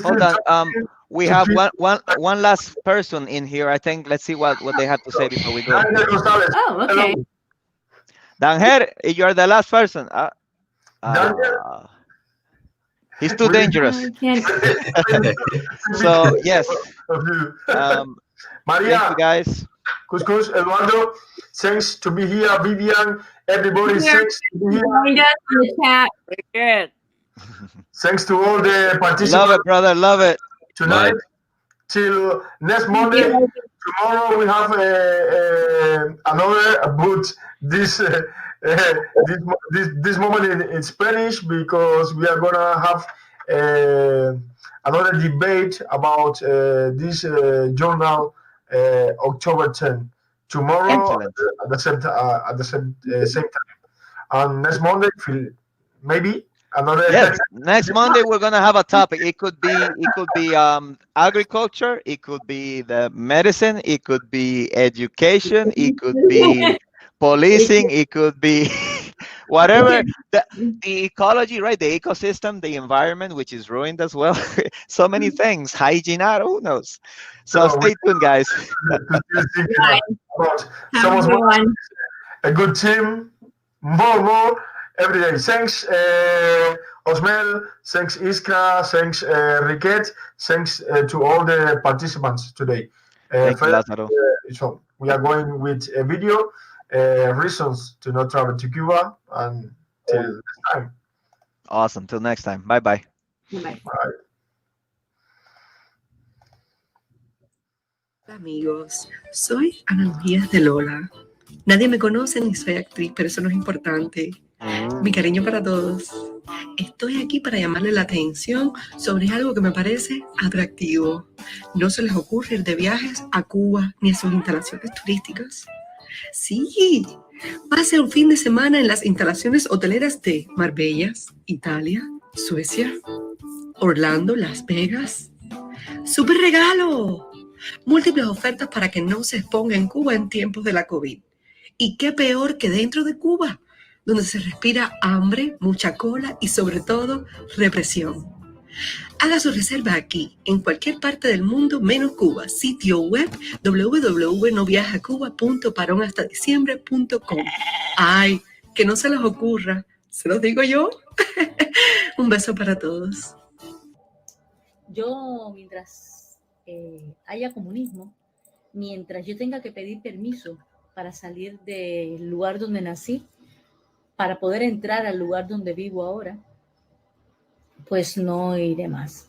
Hold on. We have one last person in here. I think. Let's see what they have to say before we go. Oh, okay. Danger, you're the last person. He's too dangerous. So yes. Maria, thank you guys. Cuscus, Eduardo, thanks to be here. Vivian, everybody, thanks to be here. Joined us in the chat. Good. Thanks to all the participants. Love it, brother. Love it. Tonight till next Monday. Tomorrow we have another about this this moment in Spanish, because we are gonna have another debate about this journal October 10 tomorrow at the same time, and next Monday maybe. Yes, next Monday we're gonna have a topic. It could be agriculture, it could be the medicine, it could be education, it could be policing, it could be whatever. The ecology, right? The ecosystem, the environment, which is ruined as well. So many things. Hygiene, who knows? So stay tuned, guys. A good team, more. Every day. Thanks, Osmel. Thanks, Iskra. Thanks, Riquet. Thanks to all the participants today. Thank you, Lazaro. So we are going with a video, reasons to not travel to Cuba, and till next time. Awesome. Till next time. Bye-bye. Bye. Hola amigos, soy Analogías de Lola. Nadie me conoce ni soy actriz, pero eso no es importante. Mi cariño para todos. Estoy aquí para llamarle la atención sobre algo que me parece atractivo. No se les ocurre ir de viajes a Cuba ni a sus instalaciones turísticas. Sí, pase un fin de semana en las instalaciones hoteleras de Marbella, Italia, Suecia, Orlando, Las Vegas. ¡Súper regalo! Múltiples ofertas para que no se exponga en Cuba en tiempos de la COVID. ¿Y qué peor que dentro de Cuba, donde se respira hambre, mucha cola y sobre todo represión? Haga su reserva aquí, en cualquier parte del mundo menos Cuba. Sitio web www.noviajacuba.paronhastadiciembre.com. Ay, que no se les ocurra, se los digo yo. Un beso para todos. Yo, mientras haya comunismo, mientras yo tenga que pedir permiso para salir del lugar donde nací, para poder entrar al lugar donde vivo ahora, pues no iré más.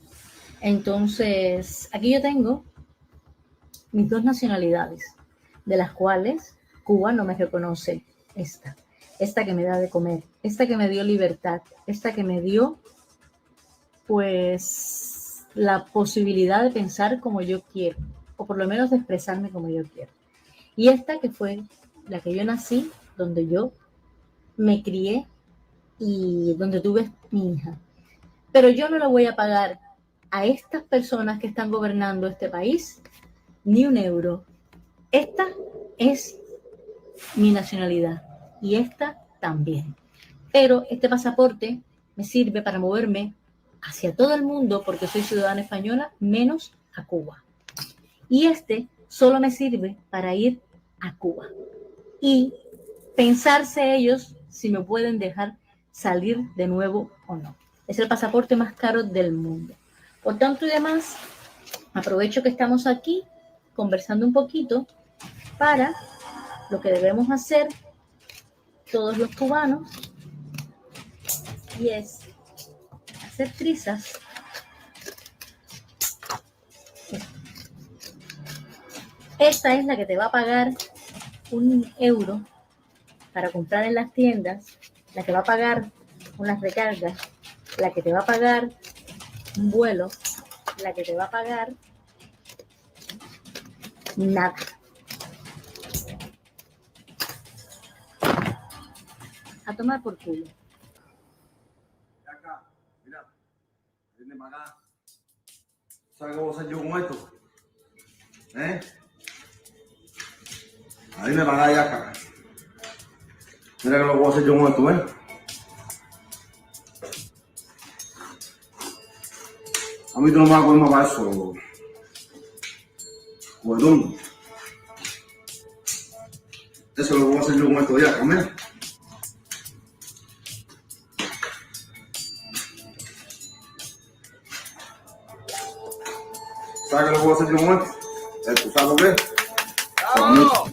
Entonces, aquí yo tengo mis dos nacionalidades, de las cuales Cuba no me reconoce esta que me da de comer, esta que me dio libertad, esta que me dio, pues, la posibilidad de pensar como yo quiero, o por lo menos de expresarme como yo quiero. Y esta que fue la que yo nací, donde yo me crié y donde tuve mi hija. Pero yo no le voy a pagar a estas personas que están gobernando este país ni un euro. Esta es mi nacionalidad y esta también. Pero este pasaporte me sirve para moverme hacia todo el mundo porque soy ciudadana española, menos a Cuba. Y este solo me sirve para ir a Cuba y pensarse ellos si me pueden dejar salir de nuevo o no. Es el pasaporte más caro del mundo. Por tanto y demás, aprovecho que estamos aquí conversando un poquito para lo que debemos hacer todos los cubanos, y es hacer trizas. Esta es la que te va a pagar €1 para comprar en las tiendas, la que va a pagar unas recargas, la que te va a pagar un vuelo, la que te va a pagar nada. A tomar por culo. Mira, viene para acá. ¿Sabes qué voy a hacer yo con esto? Ahí me van a ir acá. Mira que lo voy a hacer yo con esto, A mí tú no me vas a coger más para eso. Juguetón. Eso lo voy a hacer yo con esto ya, mira. ¿Sabes qué lo voy a hacer yo con esto? ¿Sabes lo que es? ¡Bravo!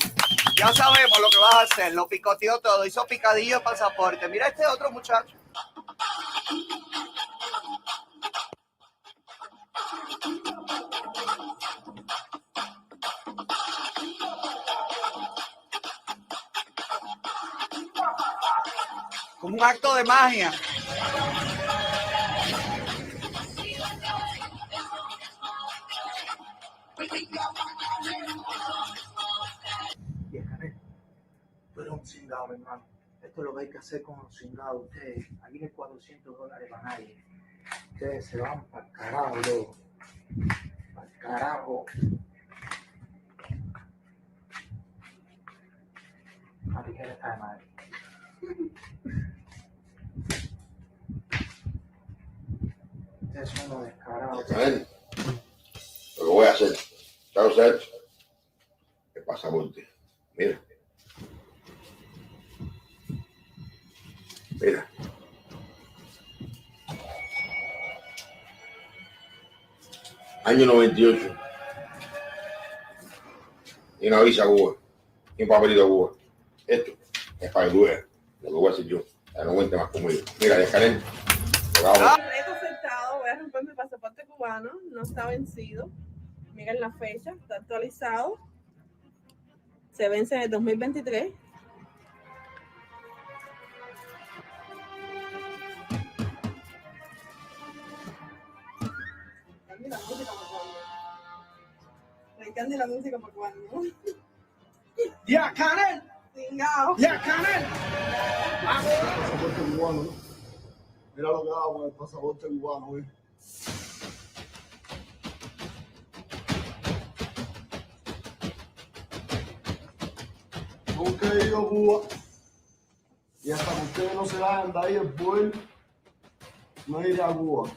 Ya sabemos lo que vas a hacer. Lo picoteó todo. Hizo picadillo de pasaporte. Mira este otro muchacho. Como un acto de magia. Tú eres un cingado, mi hermano. Esto es lo que hay que hacer con los cingados. Ustedes, aquí no hay $400 para nadie. Ustedes se van para el carajo, luego. Para el carajo. A ti que está de madre. Ustedes son unos descarados. Lo que voy a hacer, ¿sabes lo hecho? El pasaporte. Mira. Mira. Año 98. Y una visa a Cuba. Y un papelito a Cuba. Esto es para que tú veas lo que voy a hacer yo. Ya no cuente más conmigo. Mira, descaré. Reto aceptado, voy a romper mi pasaporte cubano, no está vencido. Miren la fecha, está actualizado. Se vence en el 2023. Me encanta la música para cuando. ¡Ya, Canel! Cingao. ¡Ya, Canel! Pasaporte cubano, ¿no? Mira lo que hago con el pasaporte cubano, nunca he ido a Cuba. Y hasta que ustedes no se vayan de ahí el pueblo, no iré a Cuba.